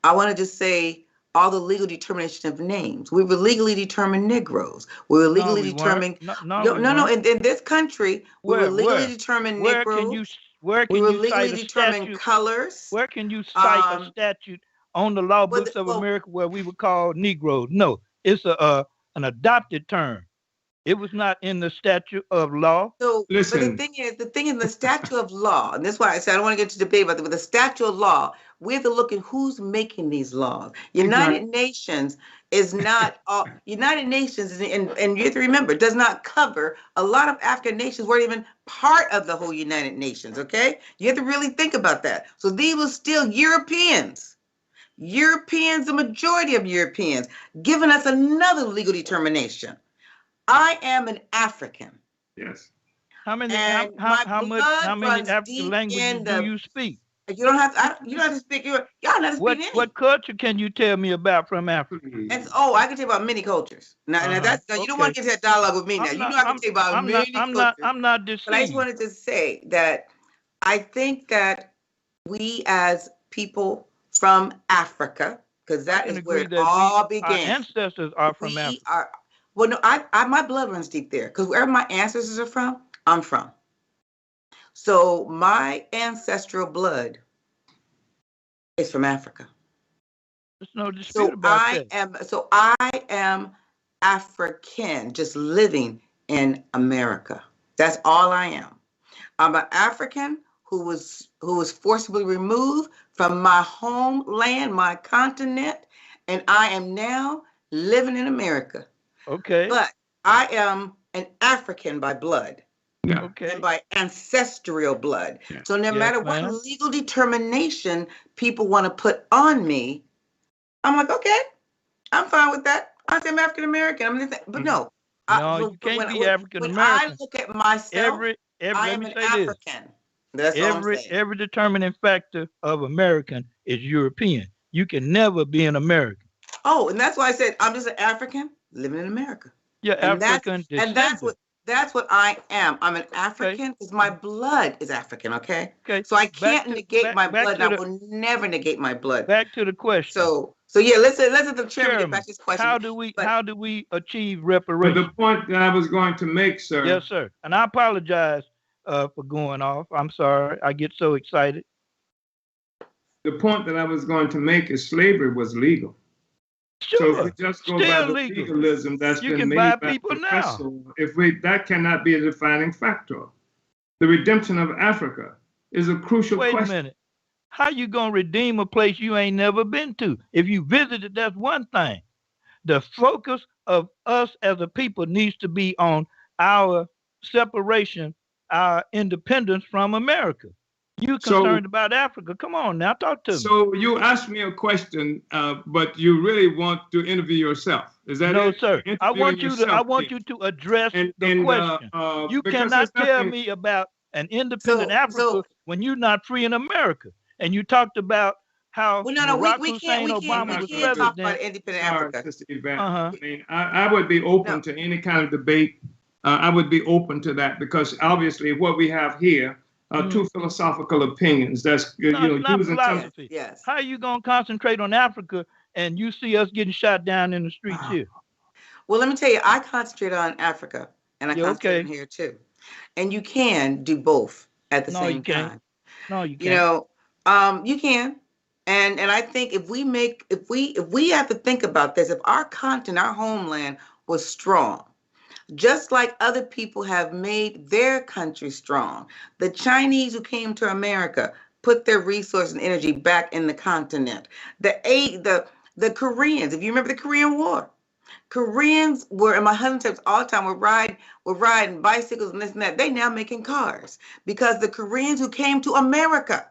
I want to just say, all the legal determination of names. We were legally determined Negroes. We were legally determined. No. In this country, we were legally determined Negroes. Where can you cite a statute? Colors. Where can you cite a statute on the law books of America where we were called Negroes? No, it's an adopted term. It was not in the statute of law. So, listen. But the thing is, the statute of law, and that's why I said I don't want to get to debate about it, but the statute of law, we have to look at who's making these laws. United Nations is not United Nations, and you have to remember, does not cover a lot of African nations weren't even part of the whole United Nations. Okay, you have to really think about that. So these were still Europeans, the majority of Europeans, giving us another legal determination. I am an African. Yes. How many African languages do you speak? You don't have to speak. Y'all don't have to speak any. What culture can you tell me about from Africa? I can tell you about many cultures. Now you don't want to get to that dialogue with me now. You know I can tell you about many cultures. I'm not deceived. But I just wanted to say that I think that we as people from Africa, because that is where it all began. Our ancestors are from Africa. Well, no, my blood runs deep there, because wherever my ancestors are from, I'm from. So my ancestral blood is from Africa. There's no dispute about that. So I am African, just living in America. That's all I am. I'm an African who was forcibly removed from my homeland, my continent, and I am now living in America. Okay. But I am an African by blood. Yeah. Okay. And by ancestral blood. Yeah. So no matter what legal determination people want to put on me, I'm like, okay, I'm fine with that. I'm African American. But no. You can't be African American. When I look at myself, I am an African. That's all I'm saying. Every determining factor of American is European. You can never be an American. Oh, and that's why I said I'm just an African living in America. Yeah, African descendant. And that's what I am. I'm an African because my blood is African, okay? So I can't negate my blood, and I will never negate my blood. Back to the question. So yeah, let's let the chairman get back to his question. How do we achieve reparations? But the point that I was going to make, sir. Yes, sir. And I apologize for going off. I'm sorry. I get so excited. The point that I was going to make is slavery was legal. Sure. So if we just go by the legalism that's been made by people professor, now. That cannot be a defining factor. The redemption of Africa is a crucial question. Wait a minute. How you gonna redeem a place you ain't never been to? If you visited, that's one thing. The focus of us as a people needs to be on our separation, our independence from America. You concerned about Africa? Come on now, talk to me. So you asked me a question, but you really want to interview yourself. Is that no, it? sir? I want you to address the question. You cannot tell me about an independent Africa when you're not free in America? And you talked about how we Hussein can't Obama was talk about president. independent Sorry, Africa. Sister Yvette. I mean, I would be open to any kind of debate. I would be open to that because obviously what we have here are two philosophical opinions. That's not using philosophy. Yes. How are you gonna concentrate on Africa and you see us getting shot down in the streets here? Well, let me tell you, I concentrate on Africa and I concentrate on here too. And you can do both at the same time. No, you can't. You know, you can. And I think if we have to think about this, if our continent, our homeland was strong, just like other people have made their country strong. The Chinese who came to America put their resources and energy back in the continent. The Koreans, if you remember the Korean War, Koreans were, and my husband says all the time, we're riding bicycles and this and that. They now making cars because the Koreans who came to America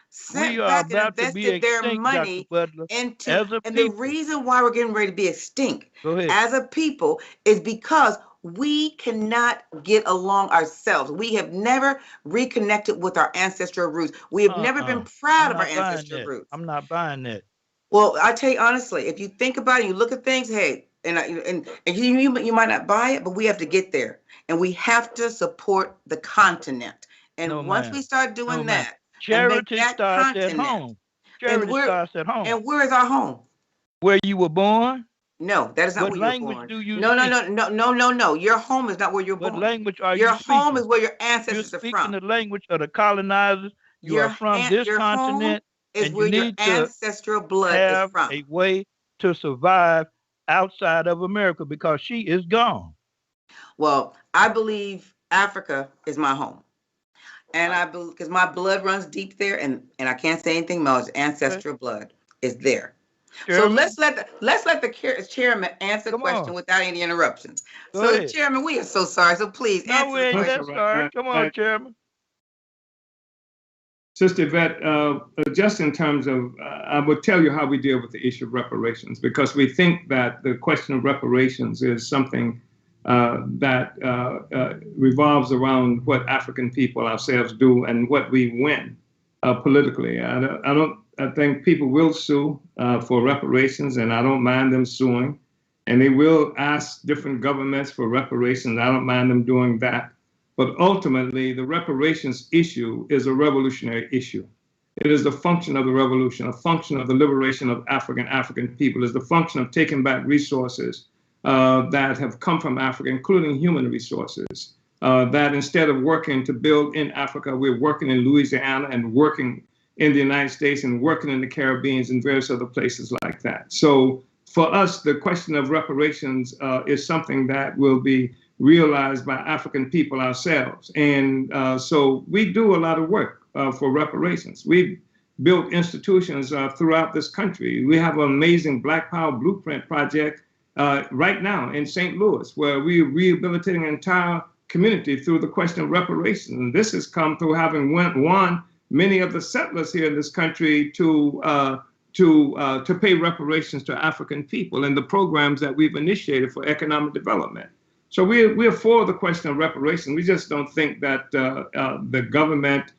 sent back and invested their money into, and the reason why we're getting ready to be extinct as a people is because we cannot get along ourselves. We have never reconnected with our ancestral roots. We have never been proud of our ancestral roots. I'm not buying that. Well, I tell you honestly, if you think about it, you look at things, hey, and you might not buy it, but we have to get there, and we have to support the continent. And once we start doing that, charity starts at home. Charity starts at home. And where is our home? Where you were born? No, that is not where you were born. What language do you speak? No. Your home is not where you're born. What language are you speaking? Your home is where your ancestors are from. You're speaking the language of the colonizers. You are from this continent, and where your ancestral blood is from. A way to survive outside of America because she is gone. Well, I believe Africa is my home. And I believe, because my blood runs deep there, and I can't say anything more. Ancestral blood is there. Chairman? So let's let the chairman answer the question without any interruptions. Go ahead. Chairman, we are so sorry. So please answer the question. Sorry. Come on, Chairman. Sister Yvette, just in terms of, I would tell you how we deal with the issue of reparations, because we think that the question of reparations is something that revolves around what African people ourselves do and what we win politically. I think people will sue for reparations, and I don't mind them suing. And they will ask different governments for reparations. I don't mind them doing that. But ultimately, the reparations issue is a revolutionary issue. It is the function of the revolution, a function of the liberation of African people. It is the function of taking back resources that have come from Africa, including human resources, that instead of working to build in Africa, we're working in Louisiana and working in the United States and working in the Caribbean and various other places like that. So for us, the question of reparations is something that will be realized by African people ourselves. And so we do a lot of work for reparations. We've built institutions throughout this country. We have an amazing Black Power Blueprint project right now in St. Louis, where we're rehabilitating an entire community through the question of reparations. And this has come through having won many of the settlers here in this country to pay reparations to African people and the programs that we've initiated for economic development. So we're for the question of reparations. We just don't think that the government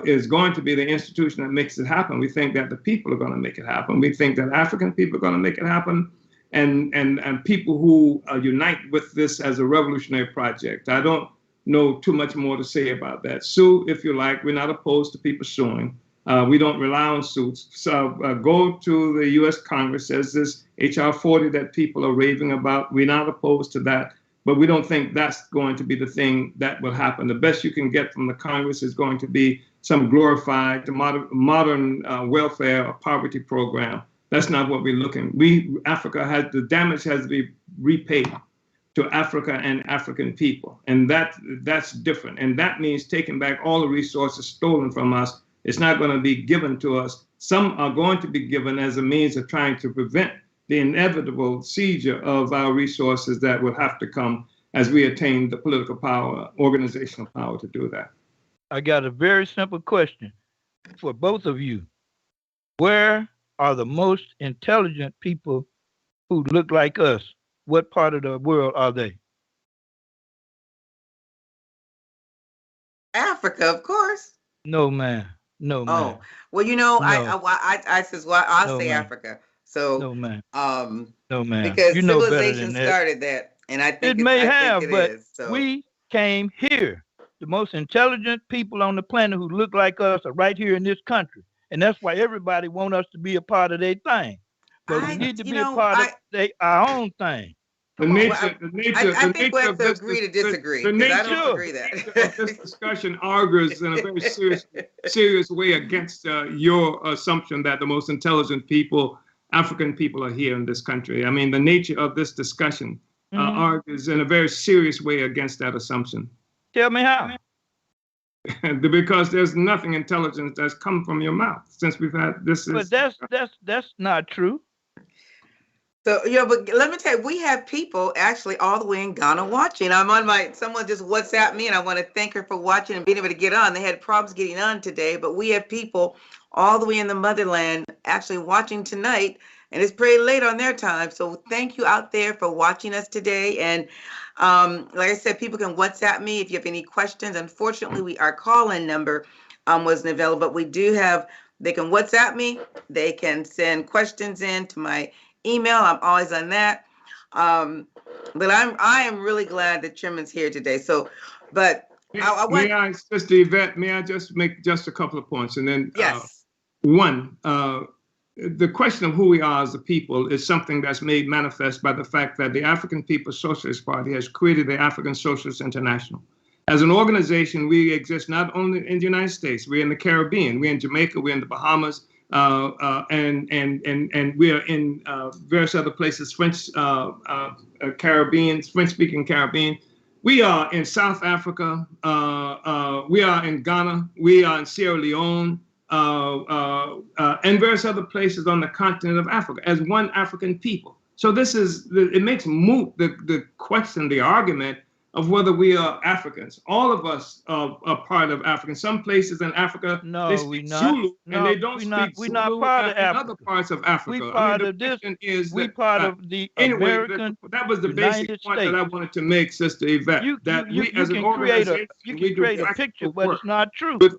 is going to be the institution that makes it happen. We think that the people are going to make it happen. We think that African people are going to make it happen, and people who unite with this as a revolutionary project. I don't know too much more to say about that. Sue, if you like. We're not opposed to people suing. We don't rely on suits. So go to the U.S. Congress. There's this H.R. 40 that people are raving about. We're not opposed to that. But we don't think that's going to be the thing that will happen. The best you can get from the Congress is going to be some glorified modern welfare or poverty program. That's not what we're looking. Africa has, the damage has to be repaid to Africa and African people. And that's different. And that means taking back all the resources stolen from us. It's not going to be given to us. Some are going to be given as a means of trying to prevent the inevitable seizure of our resources that will have to come as we attain the political power, organizational power to do that. I got a very simple question for both of you. Where are the most intelligent people who look like us? What part of the world are they? Africa, of course. No, man. No, man. Oh, well, you know, No. I says, well, I'll No, say man. Africa. So, No, man. No, man. because You know better civilization than that. started that, and I think It may have, think it but is. So we came here. The most intelligent people on the planet who look like us are right here in this country, and that's why everybody want us to be a part of their thing. But we need to be a part of our own thing. The nature I think we have to agree to disagree. The nature, I don't agree of this discussion argues in a very serious way against your assumption that the most intelligent people, African people, are here in this country. I mean, the nature of this discussion argues in a very serious way against that assumption. Tell me how. Because there's nothing intelligent that's come from your mouth since we've had this. But that's not true. So, yeah, but let me tell you, we have people actually all the way in Ghana watching. I'm on someone just WhatsApp me, and I want to thank her for watching and being able to get on. They had problems getting on today, but we have people all the way in the motherland actually watching tonight, and it's pretty late on their time. So thank you out there for watching us today. And like I said, people can WhatsApp me if you have any questions. Unfortunately, our call-in number wasn't available, but we do have, they can WhatsApp me. They can send questions in to my email. I'm always on that. But I am really glad that Chairman's here today. So, but Sister Yvette, may I just make just a couple of points? And then yes. One, the question of who we are as a people is something that's made manifest by the fact that the African People's Socialist Party has created the African Socialist International. As an organization, we exist not only in the United States, we're in the Caribbean, we're in Jamaica, we're in the Bahamas, and we are in various other places, Caribbean, French-speaking Caribbean. We are in South Africa, we are in Ghana, we are in Sierra Leone, and various other places on the continent of Africa as one African people. So it makes moot the question, the argument of whether we are Africans. All of us are part of Africa. Some places in Africa, they speak Zulu, and they don't speak Zulu in other parts of Africa. We part of this. We part of the American. That was the basic point that I wanted to make, Sister Yvette. We as an organization, you can create a picture, but it's not true. With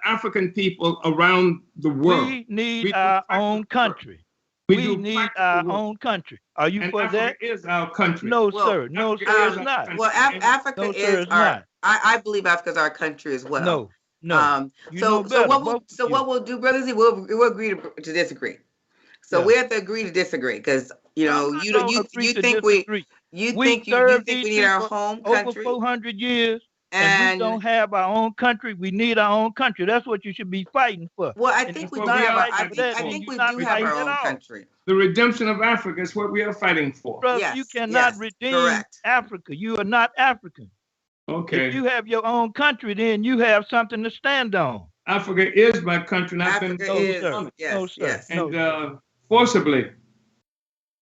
African people around the world. We need our own country. We need our own country. Are you for that? Africa is our country. No, sir. No, sir, it's not. Well, Africa is our. I believe Africa is our country as well. No. So what we'll do, brothers, we'll agree to disagree. So we have to agree to disagree because you think we need our home country over 400 years. And we don't have our own country. We need our own country. That's what you should be fighting for. Well, I think we do have our own country. The redemption of Africa is what we are fighting for. Brother, you cannot redeem Africa. You are not African. Okay. If you have your own country, then you have something to stand on. Africa is my country, and I've been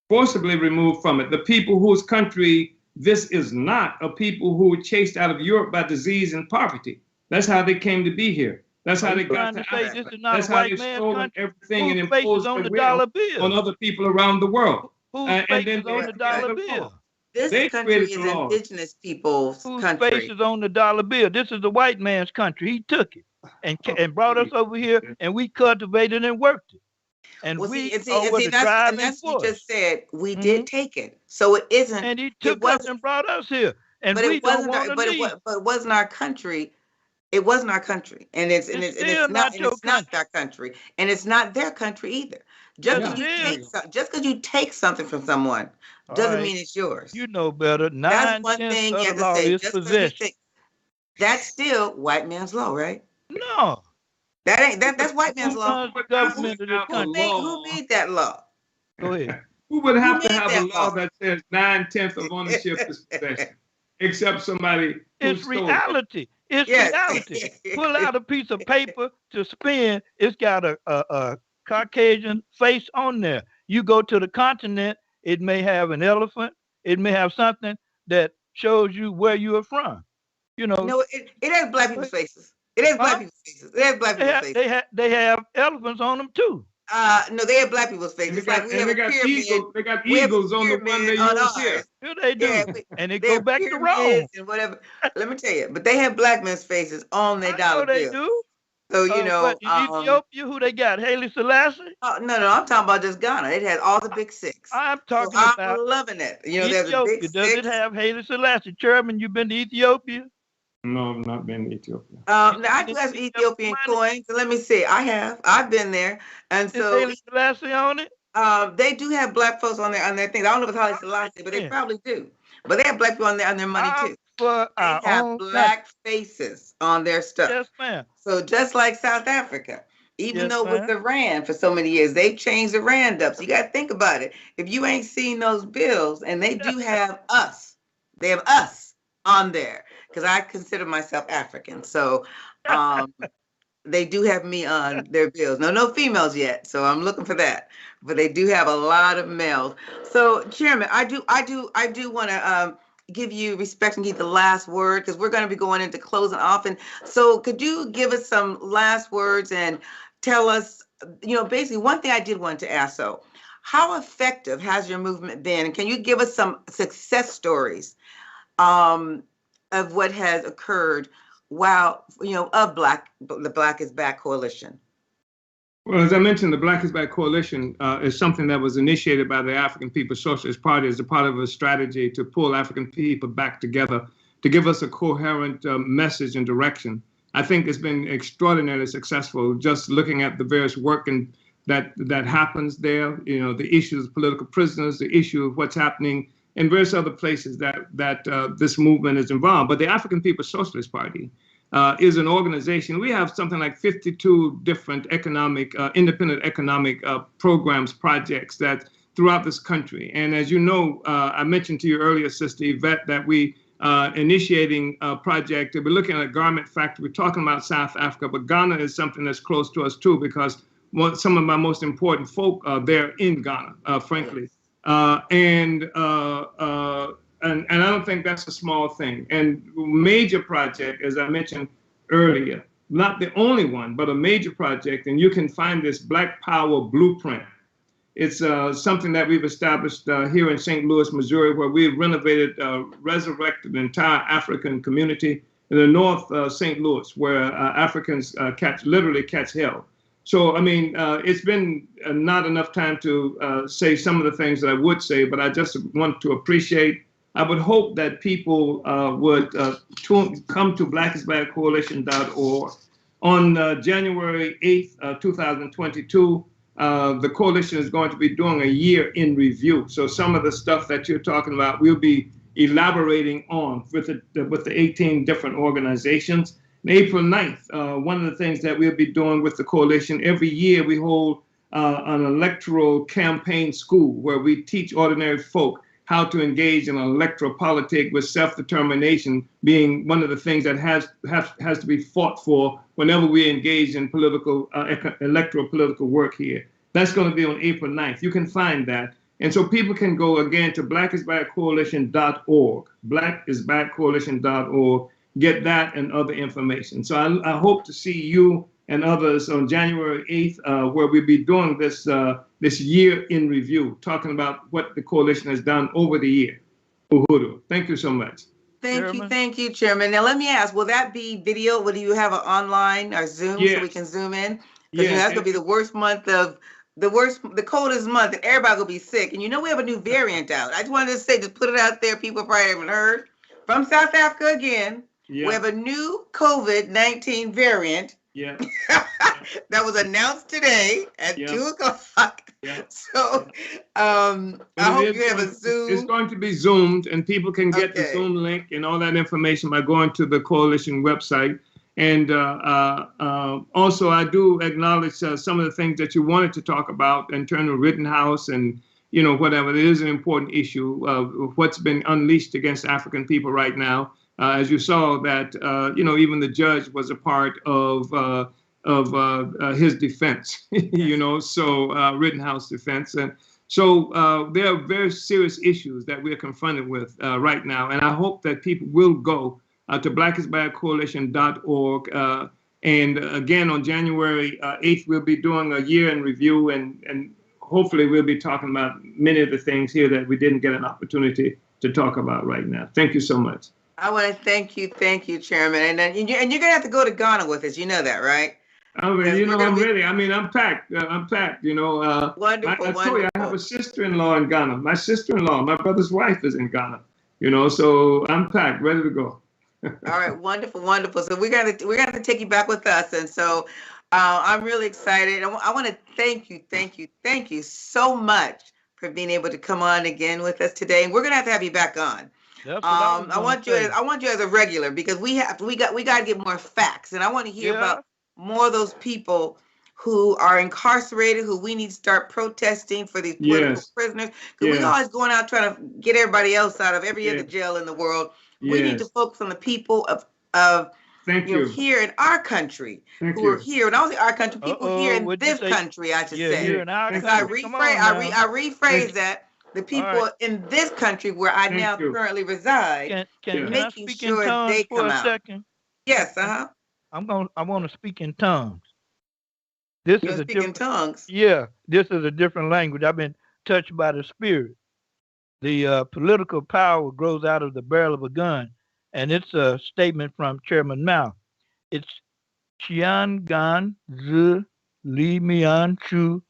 forcibly removed from it. The people whose country this is not are people who were chased out of Europe by disease and poverty. That's how they came to be here. That's how they got to Africa. That's how they stole everything and imposed their will on other people around the world. And then on the dollar bill. This country is indigenous people's country. Whose face is on the dollar bill? This is the white man's country. He took it and brought us over here, and we cultivated and worked it. And that's what you just said. We did take it, so it isn't. And he took us and brought us here, and we don't want to leave. But it wasn't our country. It wasn't our country, and it's not our country, and it's not their country either. Just because you take something from someone doesn't mean it's yours. You know better. That's one thing you have to say. Just because you take, that's still white man's law, right? No. That's white man's law. Who made that law? Go ahead. Who would have to have a law that says 9/10 of ownership is possession, except somebody? It's reality. It's reality. Pull out a piece of paper to spin. It's got a Caucasian face on there. You go to the continent, it may have an elephant. It may have something that shows you where you are from. You know. No, it has black people's faces. It has black people's faces. It has black people's faces. They have elephants on them too. No, they have black people's faces. It's like we have a pyramid. They got eagles on the one they use here. Sure they do. Yeah, and they go back to Rome. And whatever. Let me tell you, but they have black men's faces on their dollar bills. They do. So, you know. What, in Ethiopia, who they got? Haile Selassie? No, I'm talking about just Ghana. It has all the big six. I'm talking about. I'm loving it. You know, Ethiopia, there's a big does six. it have Haile Selassie? Chairman, you been to Ethiopia? No, I've not been to Ethiopia. Now I do have Ethiopian coins. Let me see. I've been there, and so Haile Selassie on it. They do have black folks on their things. I don't know if it's Haile Selassie, but they probably do. But they have black people on their money too. They have black faces on their stuff. Yes, ma'am. So just like South Africa, even though it was ma'am. the rand for so many years, they've changed the rand up. So you got to think about it. If you ain't seen those bills, and they do have us, they have us on there, because I consider myself African. So they do have me on their bills. No females yet. So I'm looking for that. But they do have a lot of males. So Chairman, I do want to give you respect and give the last word, because we're going to be going into closing off. And so could you give us some last words and tell us, basically one thing I did want to ask, so how effective has your movement been? Can you give us some success stories of what has occurred of the Black is Back Coalition? Well, as I mentioned, the Black is Back Coalition is something that was initiated by the African People's Socialist Party as a part of a strategy to pull African people back together, to give us a coherent message and direction. I think it's been extraordinarily successful, just looking at the various work that happens there, the issues of political prisoners, the issue of what's happening in various other places that this movement is involved. But the African People's Socialist Party is an organization. We have something like 52 different independent economic programs, projects that throughout this country. And as you know, I mentioned to you earlier, Sister Yvette, that we initiating a project. We're looking at a garment factory. We're talking about South Africa, but Ghana is something that's close to us too, because some of my most important folk are there in Ghana, frankly. And I don't think that's a small thing. And major project, as I mentioned earlier, not the only one, but a major project, and you can find this Black Power Blueprint. It's something that we've established here in St. Louis, Missouri, where we've renovated, resurrected the entire African community in the North St. Louis, where Africans literally catch hell. So, I mean, it's been not enough time to say some of the things that I would say, but I just want to appreciate. I would hope that people would come to blackisbackcoalition.org. On January 8th, 2022, the coalition is going to be doing a year in review. So some of the stuff that you're talking about, we'll be elaborating on with the 18 different organizations. On April 9th, one of the things that we'll be doing with the coalition, every year we hold an electoral campaign school where we teach ordinary folk how to engage in electoral politics, with self-determination being one of the things that has to be fought for whenever we engage in electoral political work here. That's going to be on April 9th. You can find that. And so people can go again to blackisbackcoalition.org, blackisbackcoalition.org, get that and other information. So I hope to see you and others on January 8th, where we'll be doing this year in review, talking about what the coalition has done over the year. Uhuru. Thank you so much. Thank you, Chairman. Now let me ask, will that be video? Will you have an online or Zoom so we can zoom in? Because that's gonna be the worst month the coldest month, and everybody will be sick. And we have a new variant out. I just wanted to say, just put it out there. People probably haven't heard. From South Africa again, we have a new COVID-19 variant. Yeah. That was announced today at 2:00. Yeah. So I hope you have a Zoom. It's going to be Zoomed, and people can get the Zoom link and all that information by going to the coalition website. And also, I do acknowledge some of the things that you wanted to talk about in terms of Rittenhouse and whatever. It is an important issue of what's been unleashed against African people right now. As you saw that, even the judge was a part of his defense, so Rittenhouse defense. And so there are very serious issues that we're confronted with right now. And I hope that people will go to blackisbackcoalition.org And again, on January 8th, we'll be doing a year in review, and hopefully we'll be talking about many of the things here that we didn't get an opportunity to talk about right now. Thank you so much. I want to thank you, Chairman. And you're going to have to go to Ghana with us. You know that, right? Oh, well, you know, I'm ready. I mean, I'm packed. You know. Wonderful, I told you, I have a sister-in-law in Ghana. My sister-in-law, my brother's wife is in Ghana. You know, so I'm packed, ready to go. All right, wonderful. So we're gonna take you back with us, and so I'm really excited. I want to thank you so much for being able to come on again with us today. And we're gonna have to have you back on. I want you as a regular, because we got to get more facts, and I want to hear about more of those people who are incarcerated, who we need to start protesting for these political prisoners. Because we always going out trying to get everybody else out of every other jail in the world. We need to focus on the people of here in our country who are here, and not only our country, people here in this country, I should say. Here in our country. I rephrase that. The people in this country where I now currently reside, making sure they come out. Second? Yes, I want to speak in tongues. This is a different tongues. Yeah, this is a different language. I've been touched by the Spirit. The political power grows out of the barrel of a gun, and it's a statement from Chairman Mao. It's Qian Gan Zi Li Mian Chu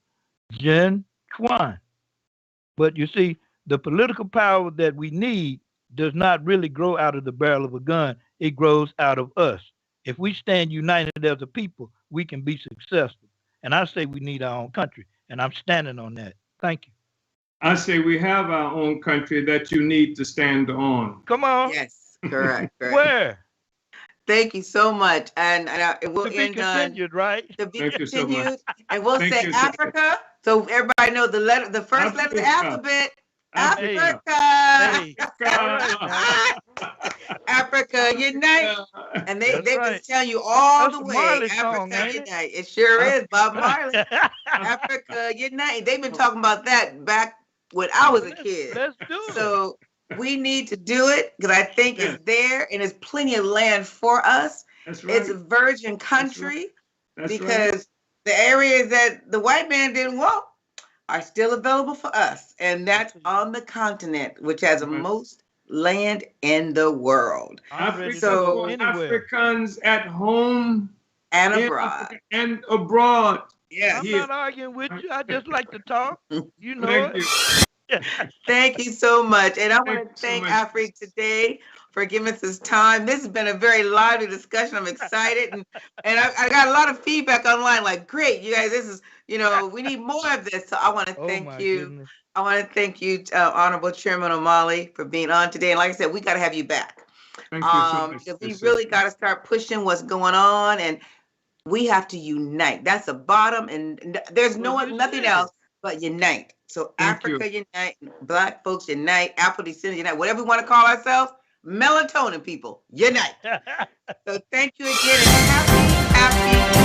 Jin Chuan. But you see, the political power that we need does not really grow out of the barrel of a gun. It grows out of us. If we stand united as a people, we can be successful. And I say we need our own country, and I'm standing on that. Thank you. I say we have our own country that you need to stand on. Come on. Yes, correct. Where? Thank you so much. And we'll end on right? To be continued. And we'll say Africa. So everybody knows the first letter of the alphabet. Africa. Africa unite. And they've been telling you all the way. Africa unite. It sure is, Bob Marley. Africa unite. They've been talking about that back when I was a kid. Let's do it. So we need to do it, because I think it's there, and there's plenty of land for us. That's right. It's a virgin country. That's because the areas that the white man didn't want are still available for us. And that's on the continent, which has the most land in the world. So Africans at home and abroad. Yeah, I'm not arguing with you. I just like to talk. You know Thank you. Thank you so much. And I want to thank Afrique Today for giving us this time. This has been a very lively discussion. I'm excited. And I got a lot of feedback online, like, great, you guys, this is, we need more of this. So I want to thank you. Goodness. I want to thank you, Honorable Chairman Omali, for being on today. And like I said, we got to have you back. Thank you so much. Because we really got to start pushing what's going on, and we have to unite. That's the bottom, and there's nothing else but unite. So Africa unite, Black folks unite, Afro descendants unite, whatever we want to call ourselves, melatonin people unite. So thank you again, and happy